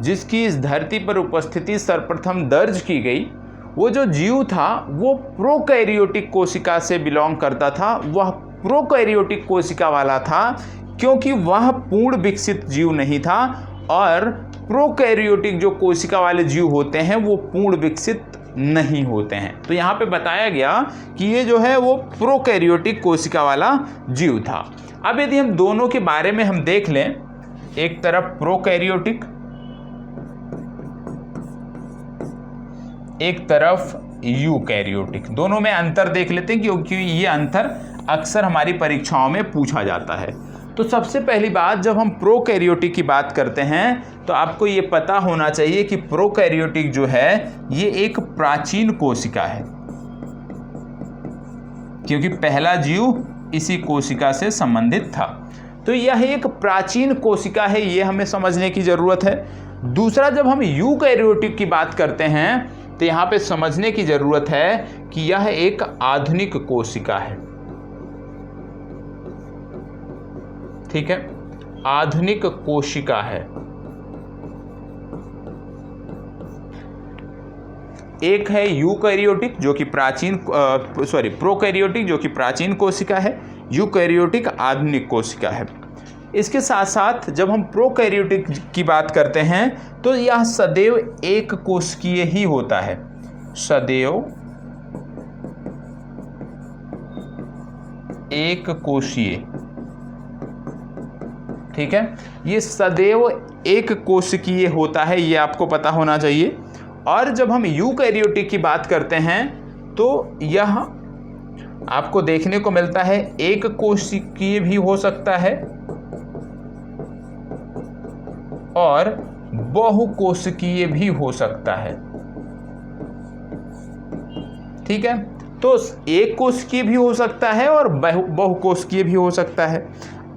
जिसकी इस धरती पर उपस्थिति सर्वप्रथम दर्ज की गई, वो जो जीव था वो प्रोकैरियोटिक कोशिका से बिलोंग करता था। वह प्रोकैरियोटिक कोशिका वाला था क्योंकि वह पूर्ण विकसित जीव नहीं था, और प्रोकैरियोटिक जो कोशिका वाले जीव होते हैं वो पूर्ण विकसित नहीं होते हैं। तो यहाँ पे बताया गया कि ये जो है वो प्रोकैरियोटिक कोशिका वाला जीव था। अब यदि हम दोनों के बारे में हम देख लें, एक तरफ प्रोकैरियोटिक, एक तरफ यूकैरियोटिक, दोनों में अंतर देख लेते हैं क्योंकि ये अंतर अक्सर हमारी परीक्षाओं में पूछा जाता है। तो सबसे पहली बात, जब हम प्रोकैरियोटिक की बात करते हैं तो आपको ये पता होना चाहिए कि प्रोकैरियोटिक जो है ये एक प्राचीन कोशिका है, क्योंकि पहला जीव इसी कोशिका से संबंधित था। तो यह एक प्राचीन कोशिका है, ये हमें समझने की जरूरत है। दूसरा, जब हम यूकैरियोटिक की बात करते हैं तो यहाँ पे समझने की जरूरत है कि यह एक आधुनिक कोशिका है। ठीक है, आधुनिक कोशिका है। एक है यूकैरियोटिक जो कि प्रोकैरियोटिक जो कि प्राचीन कोशिका है, यूकैरियोटिक आधुनिक कोशिका है। इसके साथ साथ जब हम प्रोकैरियोटिक की बात करते हैं तो यह सदैव एक कोशिकीय ही होता है, सदैव एक कोशीय। ठीक है, ये सदैव एक कोशिकीय होता है, ये आपको पता होना चाहिए। और जब हम यूकैरियोटिक की बात करते हैं तो यह आपको देखने को मिलता है एक कोशिकीय भी हो सकता है और बहुकोशिकीय भी हो सकता है। ठीक है, तो एक कोशिकीय भी हो सकता है और बहुकोशिकीय भी हो सकता है।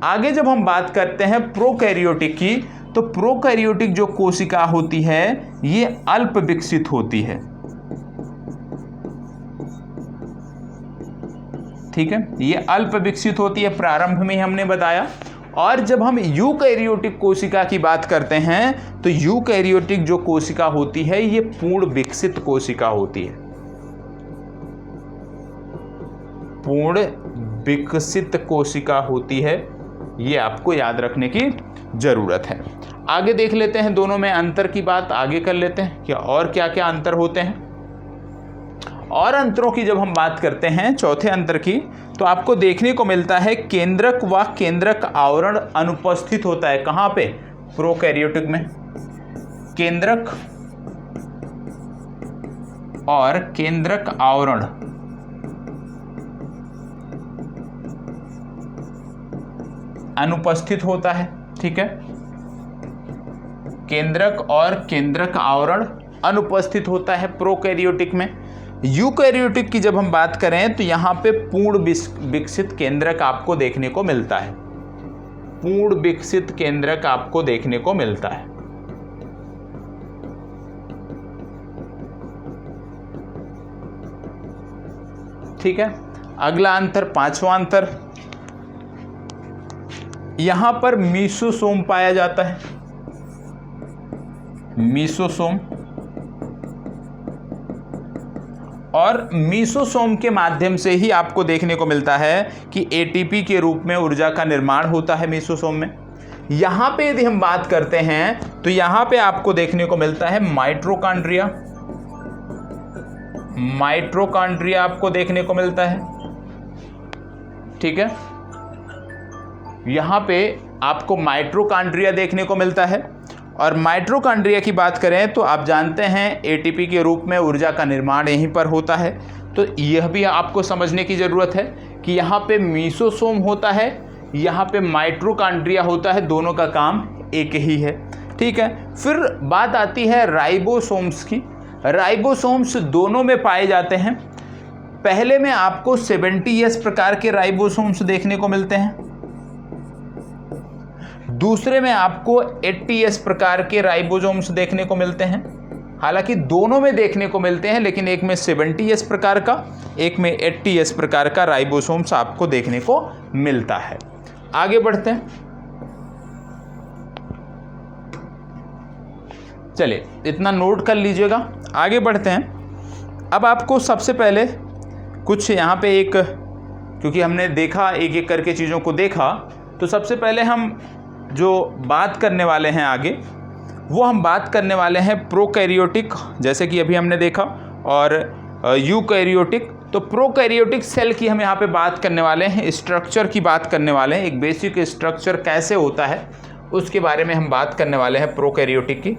आगे जब हम बात करते हैं प्रोकैरियोटिक की, तो प्रोकैरियोटिक जो कोशिका होती है ये अल्प विकसित होती है। ठीक है, ये अल्प विकसित होती है, प्रारंभ में हमने बताया। और जब हम यूकैरियोटिक कोशिका की बात करते हैं तो यूकैरियोटिक जो कोशिका होती है ये पूर्ण विकसित कोशिका होती है, पूर्ण विकसित कोशिका होती है, ये आपको याद रखने की जरूरत है। आगे देख लेते हैं, दोनों में अंतर की बात आगे कर लेते हैं कि और क्या क्या अंतर होते हैं। और अंतरों की जब हम बात करते हैं, चौथे अंतर की, तो आपको देखने को मिलता है केंद्रक व केंद्रक आवरण अनुपस्थित होता है। कहाँ पे? प्रोकैरियोटिक में केंद्रक और केंद्रक आवरण अनुपस्थित होता है। ठीक है, केंद्रक और केंद्रक आवरण अनुपस्थित होता है प्रोकैरियोटिक में। यूकैरियोटिक की जब हम बात करें तो यहाँ पे पूर्ण विकसित केंद्रक आपको देखने को मिलता है, पूर्ण विकसित केंद्रक आपको देखने को मिलता है। ठीक है, अगला अंतर, पांचवा अंतर, यहां पर मीसोसोम पाया जाता है, मीसोसोम। और मीसोसोम के माध्यम से ही आपको देखने को मिलता है कि एटीपी के रूप में ऊर्जा का निर्माण होता है मीसोसोम में। यहां पे यदि हम बात करते हैं तो यहां पे आपको देखने को मिलता है माइटोकॉन्ड्रिया, माइटोकॉन्ड्रिया आपको देखने को मिलता है। ठीक है, यहां पे आपको माइटोकॉन्ड्रिया देखने को मिलता है। और माइटोकॉन्ड्रिया की बात करें तो आप जानते हैं एटीपी के रूप में ऊर्जा का निर्माण यहीं पर होता है। तो यह भी आपको समझने की ज़रूरत है कि यहाँ पे मीसोसोम होता है, यहाँ पे माइटोकॉन्ड्रिया होता है, दोनों का काम एक ही है। ठीक है, फिर बात आती है राइबोसोम्स की। राइबोसोम्स दोनों में पाए जाते हैं। पहले में आपको 70S प्रकार के राइबोसोम्स देखने को मिलते हैं, दूसरे में आपको 80S प्रकार के राइबोसोम्स देखने को मिलते हैं। हालांकि दोनों में देखने को मिलते हैं, लेकिन एक में 70S प्रकार का, एक में 80S प्रकार का राइबोसोम्स आपको देखने को मिलता है। आगे बढ़ते हैं, चलिए इतना नोट कर लीजिएगा। आगे बढ़ते हैं। अब आपको सबसे पहले कुछ यहाँ पे एक, क्योंकि हमने देखा एक एक करके चीज़ों को देखा, तो सबसे पहले हम जो बात करने वाले हैं आगे, वो हम बात करने वाले हैं प्रोकैरियोटिक, जैसे कि अभी हमने देखा, और यूकैरियोटिक। तो प्रोकैरियोटिक सेल की हम यहाँ पे बात करने वाले हैं, स्ट्रक्चर की बात करने वाले हैं, एक बेसिक स्ट्रक्चर कैसे होता है उसके बारे में हम बात करने वाले हैं प्रोकैरियोटिक की।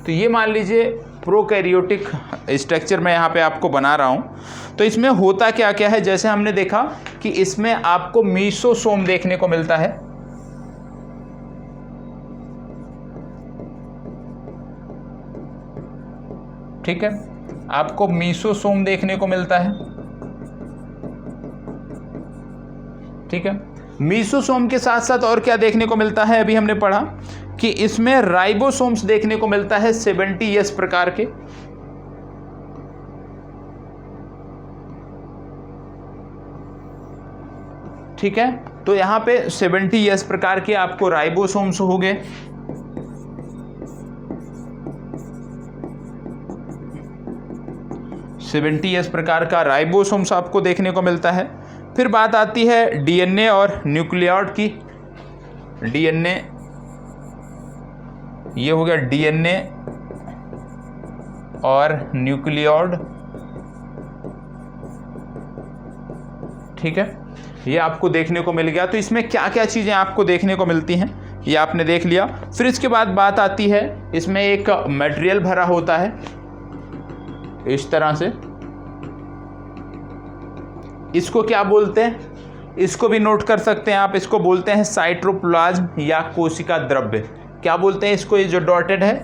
तो ये मान लीजिए प्रोकैरियोटिक स्ट्रक्चर मैं यहाँ पे आपको बना रहा हूँ। तो इसमें होता क्या क्या है, जैसे हमने देखा कि इसमें आपको मीसोसोम देखने को मिलता है, ठीक है, आपको मीसोसोम देखने को मिलता है, ठीक है। मीसोसोम के साथ साथ और क्या देखने को मिलता है, अभी हमने पढ़ा कि इसमें राइबोसोम्स देखने को मिलता है 70S प्रकार के, ठीक है। तो यहां पे 70S प्रकार के आपको राइबोसोम्स हो गए, (70S प्रकार का राइबोसोम्स आपको देखने को मिलता है। फिर बात आती है डीएनए और न्यूक्लियोइड की। डीएनए, ये हो गया डीएनए और न्यूक्लियोइड, ठीक है, ये आपको देखने को मिल गया। तो इसमें क्या क्या चीज़ें आपको देखने को मिलती हैं ये आपने देख लिया। फिर इसके बाद बात आती है, इसमें एक मटेरियल भरा होता है इस तरह से, इसको क्या बोलते हैं, इसको भी नोट कर सकते हैं आप, इसको बोलते हैं साइटोप्लाज्म या कोशिका द्रव्य। क्या बोलते हैं इसको, ये जो डॉटेड है,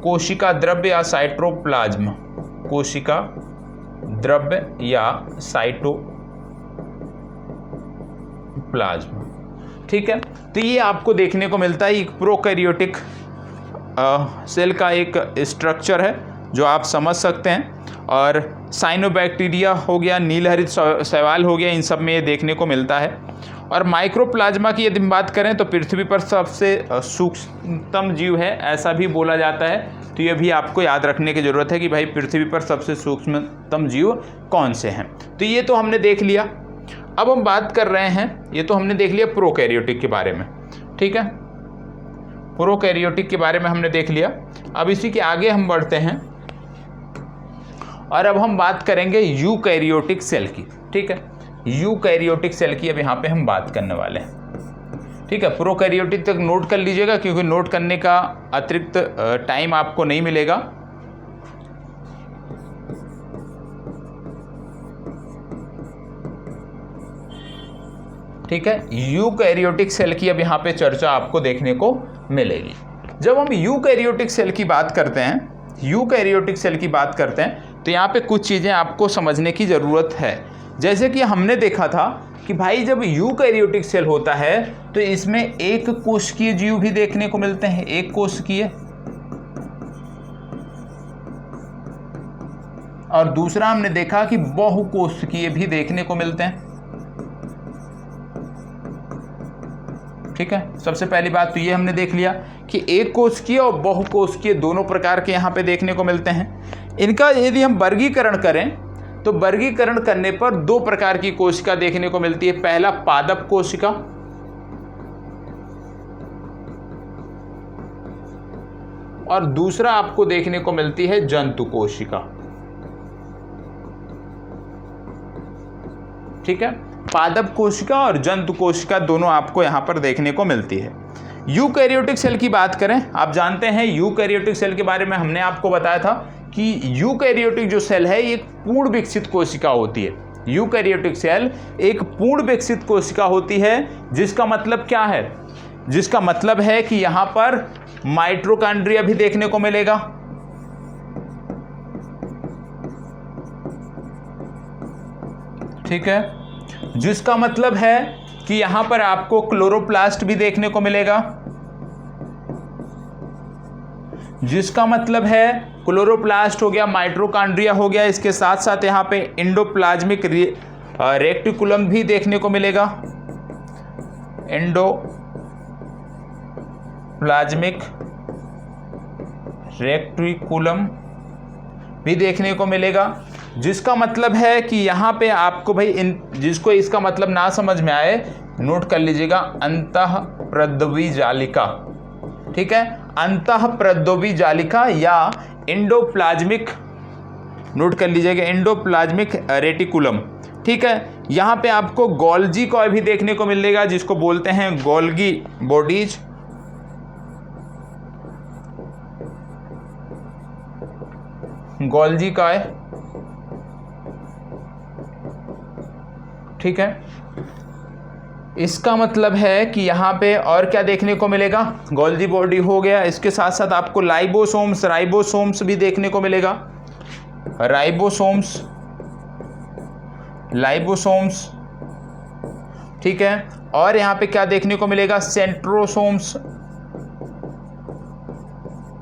कोशिका द्रव्य या साइटोप्लाज्म, कोशिका द्रव्य या साइटोप्लाज्म, ठीक है। तो ये आपको देखने को मिलता है, एक प्रोकैरियोटिक सेल का एक स्ट्रक्चर है जो आप समझ सकते हैं। और साइनोबैक्टीरिया हो गया, नीलहरित शैवाल हो गया, इन सब में ये देखने को मिलता है। और माइक्रोप्लाज्मा की यदि बात करें तो पृथ्वी पर सबसे सूक्ष्मतम जीव है, ऐसा भी बोला जाता है। तो ये भी आपको याद रखने की ज़रूरत है कि भाई पृथ्वी पर सबसे सूक्ष्मतम जीव कौन से हैं। तो ये तो हमने देख लिया। अब हम बात कर रहे हैं, ये तो हमने देख लिया प्रोकैरियोटिक के बारे में, ठीक है, प्रोकैरियोटिक के बारे में हमने देख लिया। अब इसी के आगे हम बढ़ते हैं और अब हम बात करेंगे यूकैरियोटिक सेल की, ठीक है। यूकैरियोटिक सेल की अब यहाँ पे हम बात करने वाले हैं, ठीक है। प्रोकैरियोटिक तक नोट कर लीजिएगा क्योंकि नोट करने का अतिरिक्त टाइम आपको नहीं मिलेगा। ठीक है, यूकैरियोटिक सेल की अब यहाँ पे चर्चा आपको देखने को मिलेगी। जब हम यूकैरियोटिक सेल की बात करते हैं, यूकैरियोटिक सेल की बात करते हैं, तो यहाँ पे कुछ चीज़ें आपको समझने की ज़रूरत है। जैसे कि हमने देखा था कि भाई जब यूकैरियोटिक सेल होता है तो इसमें एक कोशिकीय जीव भी देखने को मिलते हैं, एक कोशिकीय, और दूसरा हमने देखा कि बहुकोशिकीय भी देखने को मिलते हैं, ठीक है। सबसे पहली बात तो ये हमने देख लिया कि एक कोशिकीय और बहुकोशिकीय दोनों प्रकार के यहाँ पे देखने को मिलते हैं। इनका यदि हम वर्गीकरण करें तो वर्गीकरण करने पर दो प्रकार की कोशिका देखने को मिलती है। पहला पादप कोशिका और दूसरा आपको देखने को मिलती है जंतु कोशिका, ठीक है। पादप कोशिका और जंतु कोशिका दोनों आपको यहां पर देखने को मिलती है। यूकैरियोटिक सेल की बात करें, आप जानते हैं यूकैरियोटिक सेल के बारे में हमने आपको बताया था कि यूकैरियोटिक जो सेल है ये एक पूर्ण विकसित कोशिका होती है। यूकैरियोटिक सेल एक पूर्ण विकसित कोशिका होती है, जिसका मतलब क्या है, जिसका मतलब है कि यहां पर माइटोकॉन्ड्रिया भी देखने को मिलेगा, ठीक है, जिसका मतलब है कि यहां पर आपको क्लोरोप्लास्ट भी देखने को मिलेगा, जिसका मतलब है क्लोरोप्लास्ट हो गया, माइटोकॉन्ड्रिया हो गया, इसके साथ साथ यहाँ पे एंडोप्लाज्मिक रेक्टिकुलम भी देखने को मिलेगा, एंडोप्लाज्मिक रेक्टिकुलम भी देखने को मिलेगा, जिसका मतलब है कि यहाँ पे आपको भाई जिसको इसका मतलब ना समझ में आए नोट कर लीजिएगा, अंतःप्रद्रवी जालिका, ठीक है, अंतःप्रद्रवी जालिका या एंडोप्लाज्मिक, नोट कर लीजिएगा, एंडोप्लाज्मिक रेटिकुलम, ठीक है। यहाँ पे आपको गोल्जी कॉय भी देखने को मिलेगा, जिसको बोलते हैं गोल्गी बॉडीज, गोल्जी काय, ठीक है। इसका मतलब है कि यहाँ पे और क्या देखने को मिलेगा, गोल्जी बॉडी हो गया, इसके साथ साथ आपको लाइबोसोम्स, राइबोसोम्स भी देखने को मिलेगा, राइबोसोम्स, लाइबोसोम्स, ठीक है। और यहाँ पे क्या देखने को मिलेगा, सेंट्रोसोम्स,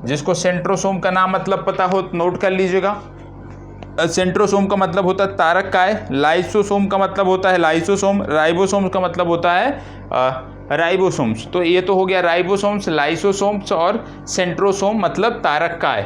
जिसको सेंट्रोसोम का नाम मतलब पता हो नोट कर लीजिएगा। सेंट्रोसोम का मतलब होता है तारक काय, लाइसोसोम का मतलब होता है लाइसोसोम, राइबोसोम का मतलब होता है राइबोसोम्स। तो ये तो हो गया राइबोसोम्स, लाइसोसोम्स और सेंट्रोसोम मतलब तारक काय,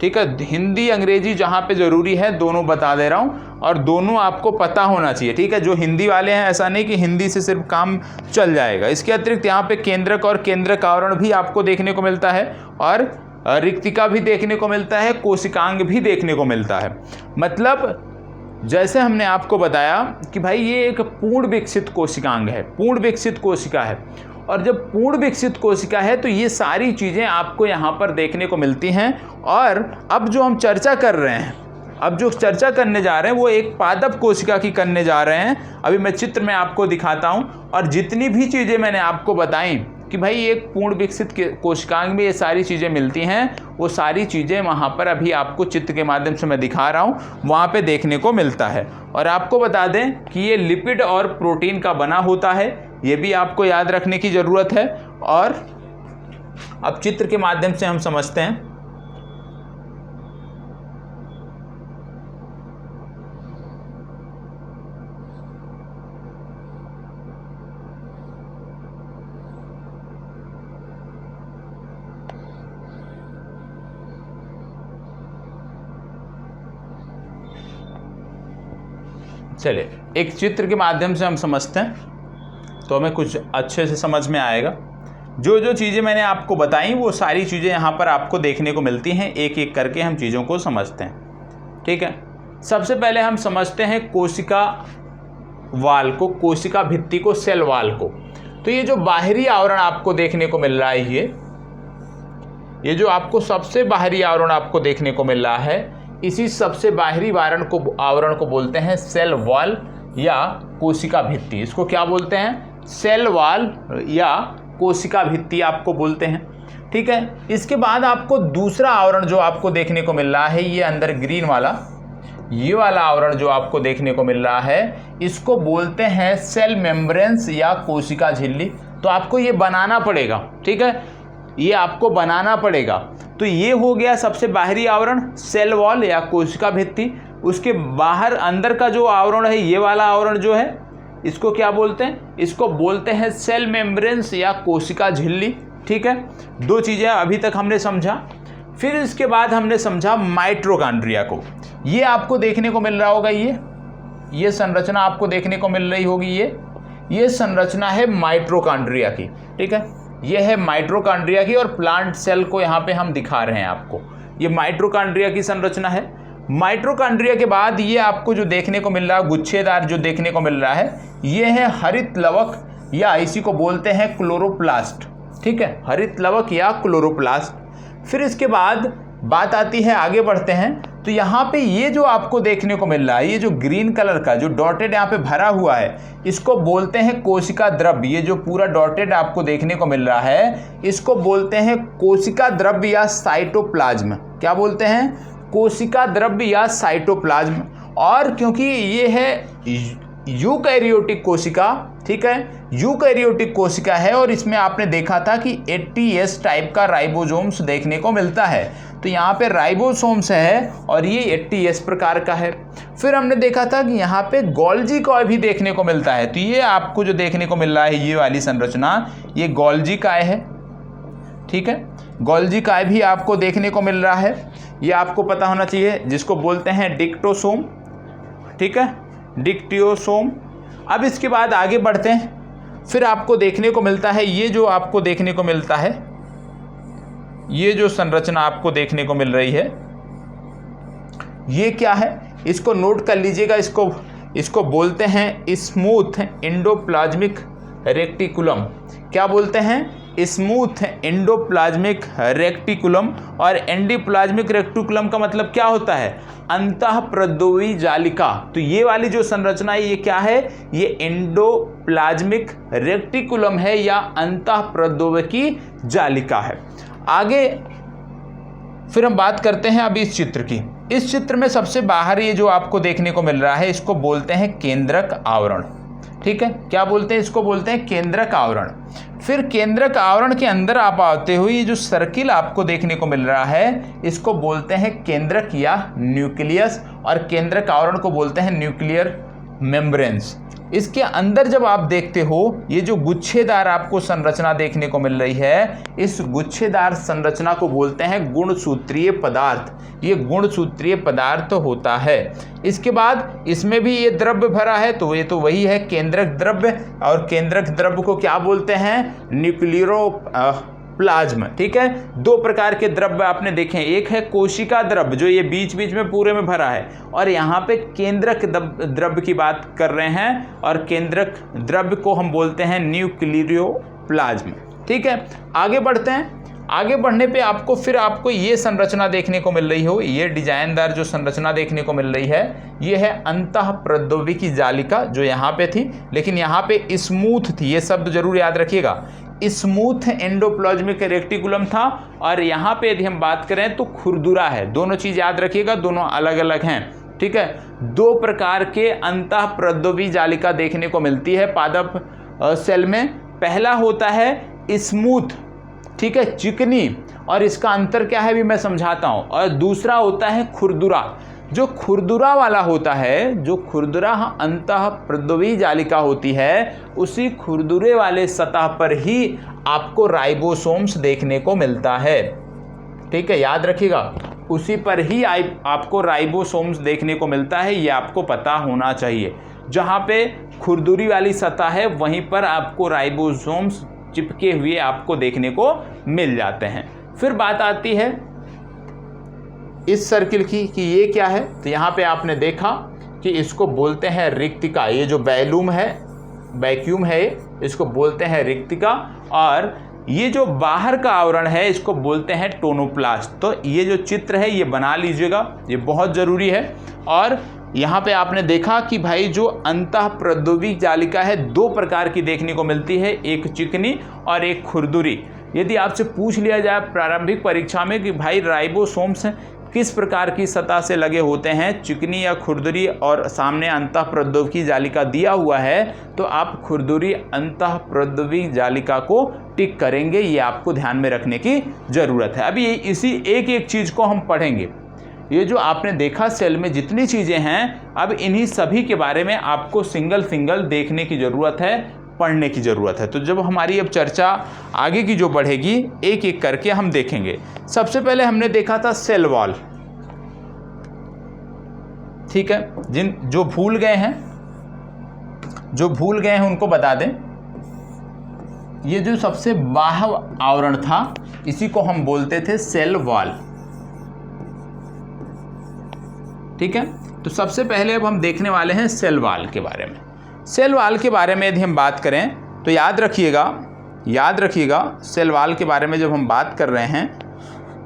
ठीक है। हिंदी अंग्रेजी जहाँ पे ज़रूरी है दोनों बता दे रहा हूँ, और दोनों आपको पता होना चाहिए, ठीक है। जो हिंदी वाले हैं ऐसा नहीं कि हिंदी से सिर्फ काम चल जाएगा। इसके अतिरिक्त यहाँ पे केंद्रक और केंद्रक आवरण भी आपको देखने को मिलता है, और रिक्तिका भी देखने को मिलता है, कोशिकांग भी देखने को मिलता है। मतलब जैसे हमने आपको बताया कि भाई ये एक पूर्ण विकसित कोशिकांग है, पूर्ण विकसित कोशिका है, और जब पूर्ण विकसित कोशिका है तो ये सारी चीज़ें आपको यहाँ पर देखने को मिलती हैं। और अब जो हम चर्चा कर रहे हैं, अब जो चर्चा करने जा रहे हैं वो एक पादप कोशिका की करने जा रहे हैं। अभी मैं चित्र में आपको दिखाता हूँ, और जितनी भी चीज़ें मैंने आपको बताई कि भाई एक पूर्ण विकसित कोशिकांग में ये सारी चीज़ें मिलती हैं, वो सारी चीज़ें वहाँ पर अभी आपको चित्र के माध्यम से मैं दिखा रहा हूँ, वहाँ पे देखने को मिलता है। और आपको बता दें कि ये लिपिड और प्रोटीन का बना होता है, ये भी आपको याद रखने की ज़रूरत है। और अब चित्र के माध्यम से हम समझते हैं। चलिए एक चित्र के माध्यम से हम समझते हैं तो हमें कुछ अच्छे से समझ में आएगा। जो जो चीज़ें मैंने आपको बताई वो सारी चीज़ें यहाँ पर आपको देखने को मिलती हैं, एक एक करके हम चीज़ों को समझते हैं, ठीक है। सबसे पहले हम समझते हैं कोशिका वाल को, कोशिका भित्ति को, सेल वाल को। तो ये जो बाहरी आवरण आपको देखने को मिल रहा है, ये जो आपको सबसे बाहरी आवरण आपको देखने को मिल रहा है, इसी सबसे बाहरी आवरण को बोलते हैं सेल वॉल या कोशिका भित्ति। इसको क्या बोलते हैं, सेल वॉल या कोशिका भित्ति आपको बोलते हैं, ठीक है। इसके बाद आपको दूसरा आवरण जो आपको देखने को मिल रहा है, ये अंदर ग्रीन वाला, ये वाला आवरण जो आपको देखने को मिल रहा है, इसको बोलते हैं सेल मेम्ब्रेन्स या कोशिका झिल्ली। तो आपको ये बनाना पड़ेगा, ठीक है, ये आपको बनाना पड़ेगा। तो ये हो गया सबसे बाहरी आवरण सेल वॉल या कोशिका भित्ति। उसके बाहर अंदर का जो आवरण है, ये वाला आवरण जो है, इसको क्या बोलते हैं, इसको बोलते हैं सेल मेम्ब्रेन्स या कोशिका झिल्ली, ठीक है। दो चीज़ें अभी तक हमने समझा। फिर इसके बाद हमने समझा माइटोकॉन्ड्रिया को। ये आपको देखने को मिल रहा होगा, ये संरचना आपको देखने को मिल रही होगी, ये संरचना है माइटोकॉन्ड्रिया की, ठीक है। ये है माइटोकॉन्ड्रिया की, और प्लांट सेल को यहाँ पे हम दिखा रहे हैं आपको। ये माइटोकॉन्ड्रिया की संरचना है। माइटोकॉन्ड्रिया के बाद ये आपको जो देखने को मिल रहा है, गुच्छेदार जो देखने को मिल रहा है, ये है हरित लवक या इसी को बोलते हैं क्लोरोप्लास्ट, ठीक है, हरित लवक या क्लोरोप्लास्ट। फिर इसके बाद बात आती है, आगे बढ़ते हैं, तो यहाँ पे ये जो आपको देखने को मिल रहा है, ये जो ग्रीन कलर का जो डॉटेड यहाँ पे भरा हुआ है, इसको बोलते हैं कोशिका द्रव्य। ये जो पूरा डॉटेड आपको देखने को मिल रहा है, इसको बोलते हैं कोशिका द्रव्य या साइटोप्लाज्म। क्या बोलते हैं, कोशिका द्रव्य या साइटोप्लाज्म। और क्योंकि ये है यूकैरियोटिक कोशिका, ठीक है, यूकैरियोटिक कोशिका है, और इसमें आपने देखा था कि 80S टाइप का राइबोसोम्स देखने को मिलता है। तो यहाँ पे राइबोसोम्स है और ये 80S प्रकार का है। फिर हमने देखा था कि यहाँ पे गोल्जी काय भी देखने को मिलता है। तो ये आपको जो देखने को मिल रहा है, ये वाली संरचना, ये गोल्जी काय है, ठीक है। गोल्जी काय भी आपको देखने को मिल रहा है, ये आपको पता होना चाहिए, जिसको बोलते हैं डिक्टोसोम, ठीक है, डिक्टियोसोम। अब इसके बाद आगे बढ़ते हैं। फिर आपको देखने को मिलता है, ये जो आपको देखने को मिलता है, ये जो संरचना आपको देखने को मिल रही है, ये क्या है, इसको नोट कर लीजिएगा। इसको बोलते हैं स्मूथ एंडोप्लाज्मिक रेक्टिकुलम। क्या बोलते हैं, स्मूथ एंडोप्लाज्मिक रेक्टिकुलम। और एंडोप्लाज्मिक रेक्टिकुलम का मतलब क्या होता है? अंतःप्रद्रवी जालिका। तो ये वाली जो संरचना है ये क्या है? ये एंडोप्लाज्मिक रेक्टिकुलम है या अंतःप्रद्रवी जालिका है। आगे फिर हम बात करते हैं अभी इस चित्र की। इस चित्र में सबसे बाहर ये जो आपको देखने को मिल रहा है इसको बोलते हैं केंद्रक आवरण। ठीक है, क्या बोलते हैं? इसको बोलते हैं केंद्रक आवरण। फिर केंद्रक आवरण के अंदर आप आते हुए ये जो सर्किल आपको देखने को मिल रहा है इसको बोलते हैं केंद्रक या न्यूक्लियस, और केंद्रक आवरण को बोलते हैं न्यूक्लियर मेम्ब्रेन्स। इसके अंदर जब आप देखते हो ये जो गुच्छेदार आपको संरचना देखने को मिल रही है, इस गुच्छेदार संरचना को बोलते हैं गुणसूत्रीय पदार्थ। ये गुणसूत्रीय पदार्थ होता है। इसके बाद इसमें भी ये द्रव्य भरा है, तो ये तो वही है केंद्रक द्रव्य, और केंद्रक द्रव्य को क्या बोलते हैं? न्यूक्लियरो प्लाज्म। ठीक है, दो प्रकार के द्रव्य आपने देखे हैं, एक है कोशिका द्रव्य जो ये बीच बीच में पूरे में भरा है, और यहाँ पे केंद्रक द्रव्य की बात कर रहे हैं, और केंद्रक द्रव्य को हम बोलते हैं न्यूक्लियो प्लाज्म। ठीक है, आगे बढ़ते हैं। आगे बढ़ने पे आपको ये संरचना देखने को मिल रही हो, ये डिजाइनदार जो संरचना देखने को मिल रही है ये है अंतःप्रद्रवी जालिका जो यहाँ पे थी, लेकिन यहाँ पे स्मूथ थी, ये शब्द जरूर याद रखिएगा। स्मूथ एंडोप्लाज्मिक रेक्टिकुलम था, और यहाँ पे यदि हम बात करें तो खुरदुरा है। दोनों चीज याद रखिएगा, दोनों अलग अलग हैं। ठीक है, दो प्रकार के अंतःप्रद्रवी जालिका देखने को मिलती है पादप सेल में। पहला होता है स्मूथ, ठीक है, चिकनी, और इसका अंतर क्या है भी मैं समझाता हूं। और दूसरा होता है खुरदुरा। जो खुरदुरा वाला होता है, जो खुरदुरा अंतःप्रद्रवी जालिका होती है, उसी खुरदुरे वाले सतह पर ही आपको राइबोसोम्स देखने को मिलता है। ठीक है, याद रखिएगा, उसी पर ही आपको राइबोसोम्स देखने को मिलता है, ये आपको पता होना चाहिए। जहाँ पे खुरदुरी वाली सतह है वहीं पर आपको राइबोसोम्स चिपके हुए आपको देखने को मिल जाते हैं। फिर बात आती है इस सर्किल की कि ये क्या है। तो यहाँ पे आपने देखा कि इसको बोलते हैं रिक्तिका। ये जो वैक्यूम है इसको बोलते हैं रिक्तिका, और ये जो बाहर का आवरण है इसको बोलते हैं टोनोप्लास्ट। तो ये जो चित्र है ये बना लीजिएगा, ये बहुत ज़रूरी है। और यहाँ पे आपने देखा कि भाई जो अंतःप्रद्रवी जालिका है दो प्रकार की देखने को मिलती है, एक चिकनी और एक खुरदुरी। यदि आपसे पूछ लिया जाए प्रारंभिक परीक्षा में कि भाई राइबोसोम्स किस प्रकार की सतह से लगे होते हैं, चिकनी या खुरदुरी, और सामने अंतःप्रद्रवी जालिका दिया हुआ है, तो आप खुरदुरी अंतःप्रद्रवी जालिका को टिक करेंगे। ये आपको ध्यान में रखने की ज़रूरत है। अभी इसी एक एक चीज़ को हम पढ़ेंगे। ये जो आपने देखा सेल में जितनी चीज़ें हैं, अब इन्हीं सभी के बारे में आपको सिंगल सिंगल देखने की ज़रूरत है, पढ़ने की ज़रूरत है। तो जब हमारी अब चर्चा आगे की जो बढ़ेगी एक एक करके हम देखेंगे। सबसे पहले हमने देखा था सेल वॉल। ठीक है, जो भूल गए हैं उनको बता दें, ये जो सबसे बाह्य आवरण था इसी को हम बोलते थे सेल वॉल। ठीक है, तो सबसे पहले अब हम देखने वाले हैं सेल वॉल के बारे में। सेल वॉल के बारे में यदि हम बात करें तो याद रखिएगा सेल वॉल के बारे में जब हम बात कर रहे हैं,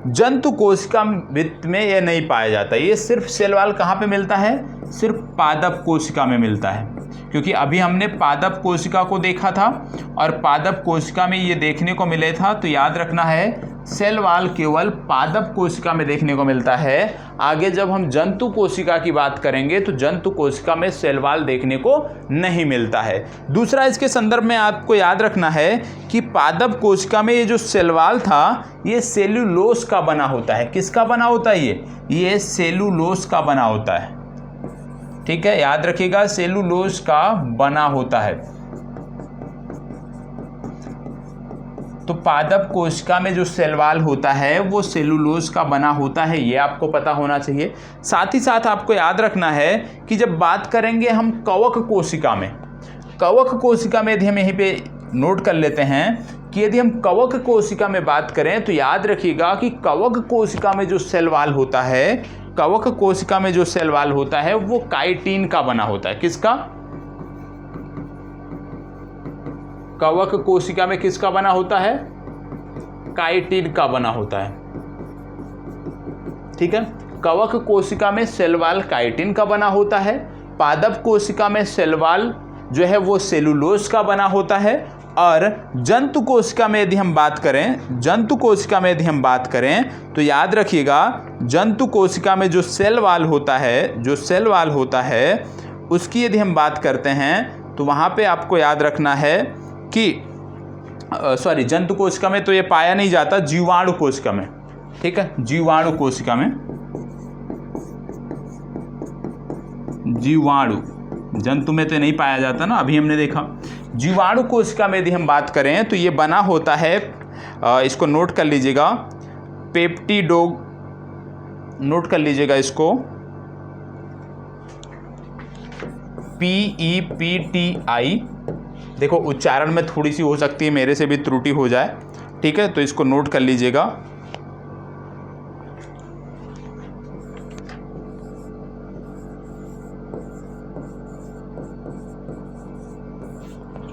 जंतु कोशिका भित्ति में यह नहीं पाया जाता। ये सिर्फ सेल वॉल कहाँ पे मिलता है? सिर्फ पादप कोशिका में मिलता है, क्योंकि अभी हमने पादप कोशिका को देखा था और पादप कोशिका में ये देखने को मिले था। तो याद रखना है सेल वॉल केवल पादप कोशिका में देखने को मिलता है। आगे जब हम जंतु कोशिका की बात करेंगे तो जंतु कोशिका में सेल वॉल देखने को नहीं मिलता है। दूसरा, इसके संदर्भ में आपको याद रखना है कि पादप कोशिका में ये जो सेल वॉल था ये सेलुलोज का बना होता है। किसका बना होता है? ये सेलुलोज का बना होता है। ठीक है, याद रखिएगा, सेलुलोज का बना होता है। तो पादप कोशिका में जो सेल वॉल होता है वो सेलुलोज का बना होता है, ये आपको पता होना चाहिए। साथ ही साथ आपको याद रखना है कि जब बात करेंगे हम कवक कोशिका में यदि हम यहीं पे नोट कर लेते हैं कि यदि हम कवक कोशिका में बात करें तो याद रखिएगा कि कवक कोशिका में जो सेल वॉल होता है वो काइटिन का बना होता है। किसका? कवक कोशिका में किसका बना होता है? काइटिन का बना होता है। ठीक है, कवक कोशिका में सेल वॉल काइटिन का बना होता है, पादप कोशिका में सेल वॉल जो है वो सेलुलोज का बना होता है, और जंतु कोशिका में यदि हम बात करें तो याद रखिएगा, जंतु कोशिका में जो सेल वॉल होता है उसकी यदि हम बात करते हैं तो वहाँ पे आपको याद रखना है कि जंतु कोशिका में तो ये पाया नहीं जाता, जीवाणु कोशिका में। ठीक है, जीवाणु कोशिका में, जीवाणु, जंतु में तो नहीं पाया जाता ना, अभी हमने देखा। जीवाणु कोशिका में यदि हम बात करें तो ये बना होता है, इसको नोट कर लीजिएगा, पेप्टिडोग, नोट कर लीजिएगा इसको, PEPTI। देखो उच्चारण में थोड़ी सी हो सकती है मेरे से भी त्रुटि हो जाए, ठीक है, तो इसको नोट कर लीजिएगा।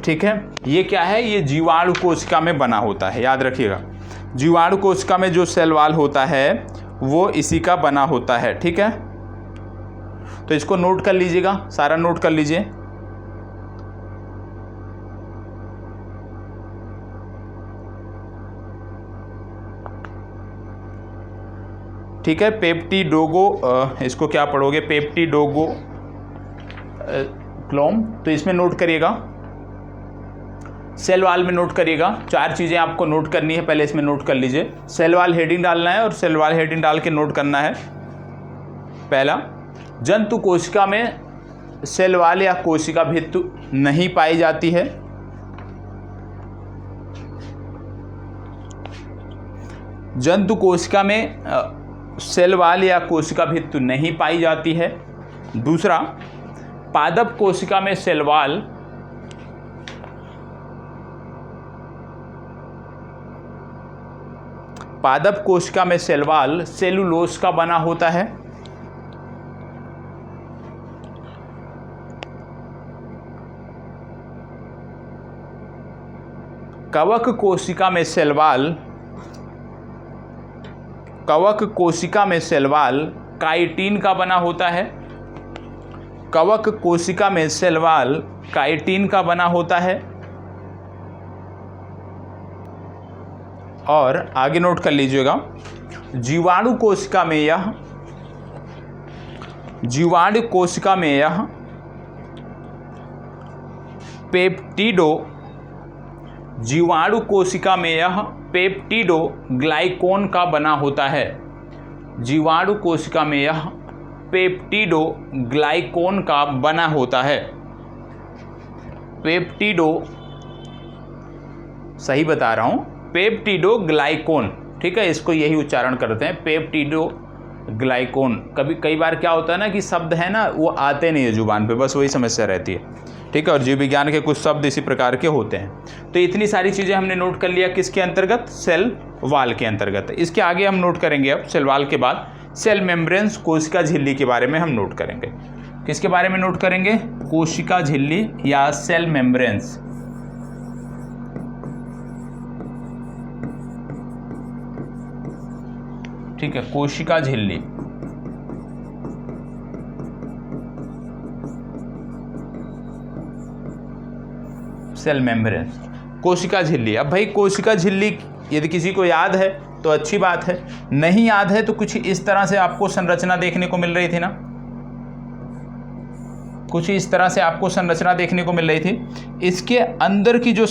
ठीक है, ये क्या है, ये जीवाणु कोशिका में बना होता है, याद रखिएगा। जीवाणु कोशिका में जो सेल वॉल होता है वो इसी का बना होता है। ठीक है, तो इसको नोट कर लीजिएगा, सारा नोट कर लीजिए। ठीक है, पेप्टिडोगो, इसको क्या पढ़ोगे, पेप्टिडोगो क्लोम, तो इसमें नोट करिएगा, सेल वॉल में नोट करिएगा। 4 चीज़ें आपको नोट करनी है, पहले इसमें नोट कर लीजिए। सेल वॉल हेडिंग डालना है और सेल वॉल हेडिंग डाल के नोट करना है। पहला, जंतु कोशिका में सेल वॉल या कोशिका भित्ति नहीं पाई जाती है। जंतु कोशिका में सेल वॉल या कोशिका भित्ति नहीं पाई जाती है। दूसरा, पादप कोशिका में सेल वॉल सेलुलोज का बना होता है। कवक कोशिका में सेल वॉल काइटिन का बना होता है। कवक कोशिका में सेल वॉल काइटिन का बना होता है। और आगे नोट कर लीजिएगा, जीवाणु कोशिका में यह पेप्टिडोग्लाइकोन का बना होता है। जीवाणु कोशिका में यह पेप्टिडोग्लाइकोन का बना होता है। सही बता रहा हूँ, पेप्टिडोग्लाइकोन। ठीक है, इसको यही उच्चारण करते हैं, पेप्टिडोग्लाइकोन। कई बार क्या होता है ना कि शब्द है ना वो आते नहीं है जुबान पे, बस वही समस्या रहती है। ठीक है, और जीव विज्ञान के कुछ शब्द इसी प्रकार के होते हैं। तो इतनी सारी चीज़ें हमने नोट कर लिया, किसके अंतर्गत, सेल वॉल के अंतर्गत। इसके आगे हम नोट करेंगे, अब सेल वॉल के बाद सेल मेम्ब्रेन्स, कोशिका झिल्ली के बारे में हम नोट करेंगे। किसके बारे में नोट करेंगे, कोशिका झिल्ली या सेल मेम्ब्रेन्स। ठीक है, कोशिका झिल्ली, सेल मेम्ब्रेन, कोशिका झिल्ली। अब भाई कोशिका झिल्ली यदि किसी को याद है तो अच्छी बात है, नहीं याद है तो कुछ इस तरह से आपको संरचना देखने को मिल रही थी ना, कुछ इस तरह से आपको संरचना देखने को मिल रही थी। इसके अंदर की जो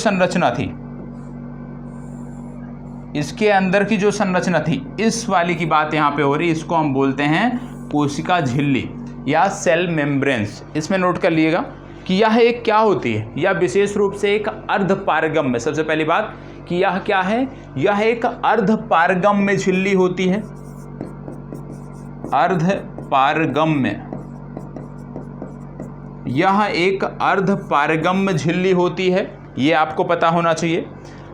संरचना थी, इस वाली की बात यहाँ पे हो रही, इसको हम बोलते हैं कोशिका झिल्ली या सेल मेम्ब्रेन्स। इसमें नोट कर लिएगा कि यह एक क्या होती है, यह विशेष रूप से एक अर्धपारगम्य, सबसे पहली बात कि यह क्या है, यह एक अर्धपारगम्य झिल्ली होती है। अर्धपारगम्य, यह एक अर्धपारगम्य झिल्ली होती है, ये आपको पता होना चाहिए।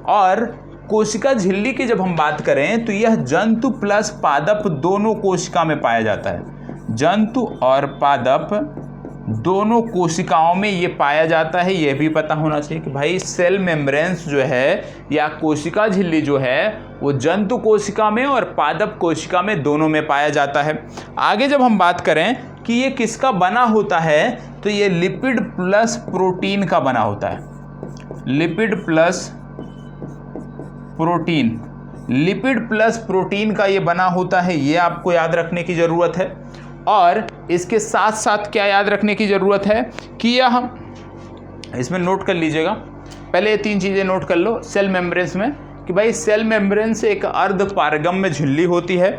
और कोशिका झिल्ली की जब हम बात करें तो यह जंतु प्लस पादप दोनों कोशिका में पाया जाता है। जंतु और पादप दोनों कोशिकाओं में ये पाया जाता है। ये भी पता होना चाहिए कि भाई सेल मेम्ब्रेन्स जो है या कोशिका झिल्ली जो है वो जंतु कोशिका में और पादप कोशिका में दोनों में पाया जाता है। आगे जब हम बात करें कि ये किसका बना होता है, तो ये लिपिड प्लस प्रोटीन का बना होता है। Lipid plus protein, lipid plus protein का ये बना होता है, ये आपको याद रखने की ज़रूरत है। और इसके साथ साथ क्या याद रखने की ज़रूरत है कि यह हम इसमें नोट कर लीजिएगा, पहले ये 3 चीज़ें नोट कर लो सेल मेम्ब्रेन्स में कि भाई सेल मेम्ब्रेन्स एक अर्ध पारगम्य झिल्ली होती है।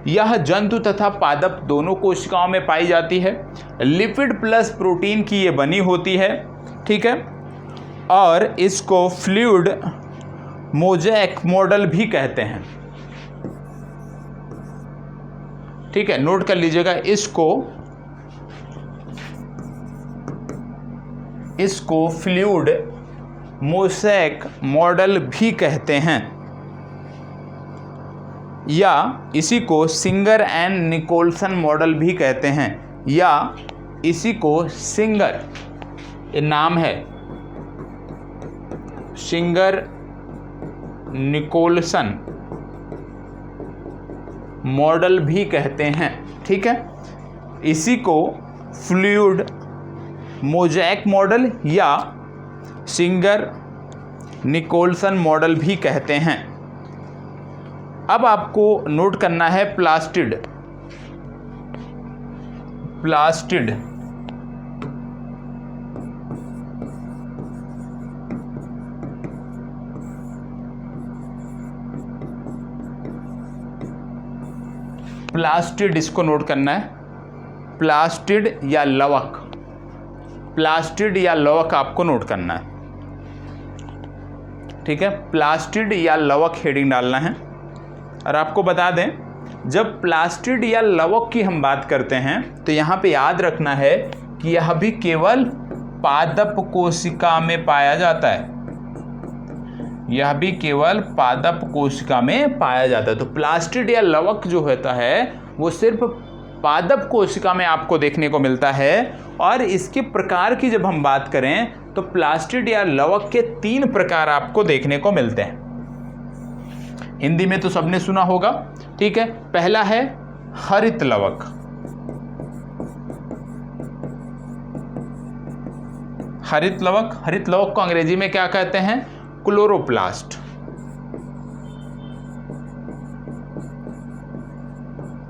यह जंतु तथा पादप दोनों कोशिकाओं में पाई जाती है। लिपिड प्लस प्रोटीन की ये बनी होती है, ठीक है। और इसको फ्लूइड मोज़ेक मॉडल भी कहते हैं, ठीक है, नोट कर लीजिएगा। इसको फ्लूइड मोज़ेक मॉडल भी कहते हैं, या इसी को सिंगर एंड निकोलसन मॉडल भी कहते हैं, या इसी को सिंगर, ये नाम है, सिंगर निकोलसन मॉडल भी कहते हैं, ठीक है। इसी को फ्लूइड मोज़ेक मॉडल या सिंगर निकोलसन मॉडल भी कहते हैं। अब आपको नोट करना है प्लास्टिड। प्लास्टिड प्लास्टिड इसको नोट करना है। प्लास्टिड या लवक, प्लास्टिड या लवक आपको नोट करना है, ठीक है। प्लास्टिड या लवक हेडिंग डालना है। और आपको बता दें, जब प्लास्टिड या लवक की हम बात करते हैं तो यहाँ पे याद रखना है कि यह भी केवल पादप कोशिका में पाया जाता है। यह भी केवल पादप कोशिका में पाया जाता है। तो प्लास्टिड या लवक जो होता है वो सिर्फ पादप कोशिका में आपको देखने को मिलता है। और इसके प्रकार की जब हम बात करें तो प्लास्टिड या लवक के 3 प्रकार आपको देखने को मिलते हैं। हिंदी में तो सबने सुना होगा, ठीक है। पहला है हरित लवक। हरित लवक, हरित लवक को अंग्रेजी में क्या कहते हैं? क्लोरोप्लास्ट,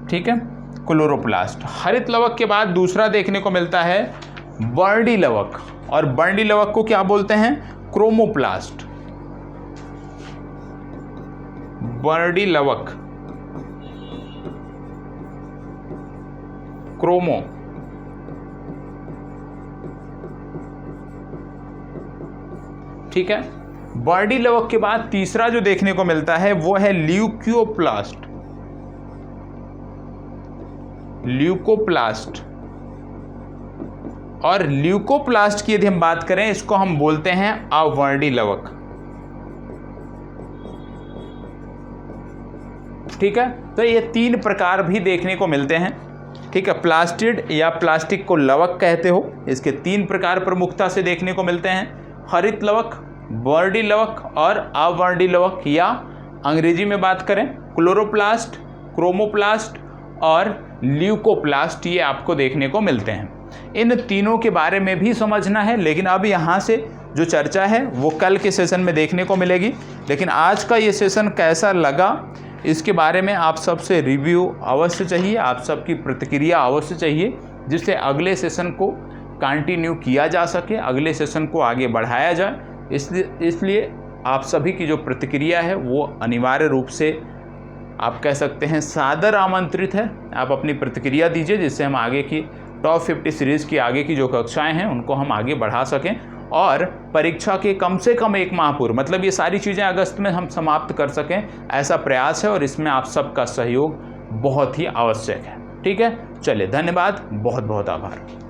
ठीक है, क्लोरोप्लास्ट। हरित लवक के बाद दूसरा देखने को मिलता है बर्डी लवक, और बर्डी लवक को क्या बोलते हैं? क्रोमोप्लास्ट। बर्डी लवक, क्रोमो, ठीक है। बर्डी लवक के बाद तीसरा जो देखने को मिलता है वो है ल्यूकोप्लास्ट। ल्यूकोप्लास्ट, और ल्यूकोप्लास्ट की यदि हम बात करें इसको हम बोलते हैं अवर्डी लवक, ठीक है। तो ये 3 प्रकार भी देखने को मिलते हैं, ठीक है। प्लास्टिड या प्लास्टिक को लवक कहते हो, इसके 3 प्रकार प्रमुखता से देखने को मिलते हैं, हरित लवक, बर्डी लवक और अवर्डी लवक, या अंग्रेजी में बात करें क्लोरोप्लास्ट, क्रोमोप्लास्ट और ल्यूकोप्लास्ट, ये आपको देखने को मिलते हैं। इन तीनों के बारे में भी समझना है, लेकिन अब यहाँ से जो चर्चा है वो कल के सेशन में देखने को मिलेगी। लेकिन आज का ये सेशन कैसा लगा इसके बारे में आप सबसे रिव्यू अवश्य चाहिए, आप सबकी प्रतिक्रिया अवश्य चाहिए, जिससे अगले सेशन को कंटिन्यू किया जा सके, अगले सेशन को आगे बढ़ाया जाए। इसलिए आप सभी की जो प्रतिक्रिया है वो अनिवार्य रूप से आप कह सकते हैं सादर आमंत्रित है। आप अपनी प्रतिक्रिया दीजिए, जिससे हम आगे की टॉप 50 सीरीज़ की आगे की जो कक्षाएं हैं उनको हम आगे बढ़ा सकें, और परीक्षा के कम से कम 1 माह पूर्व, मतलब ये सारी चीज़ें अगस्त में हम समाप्त कर सकें, ऐसा प्रयास है। और इसमें आप सबका सहयोग बहुत ही आवश्यक है, ठीक है। चलिए, धन्यवाद, बहुत बहुत आभार।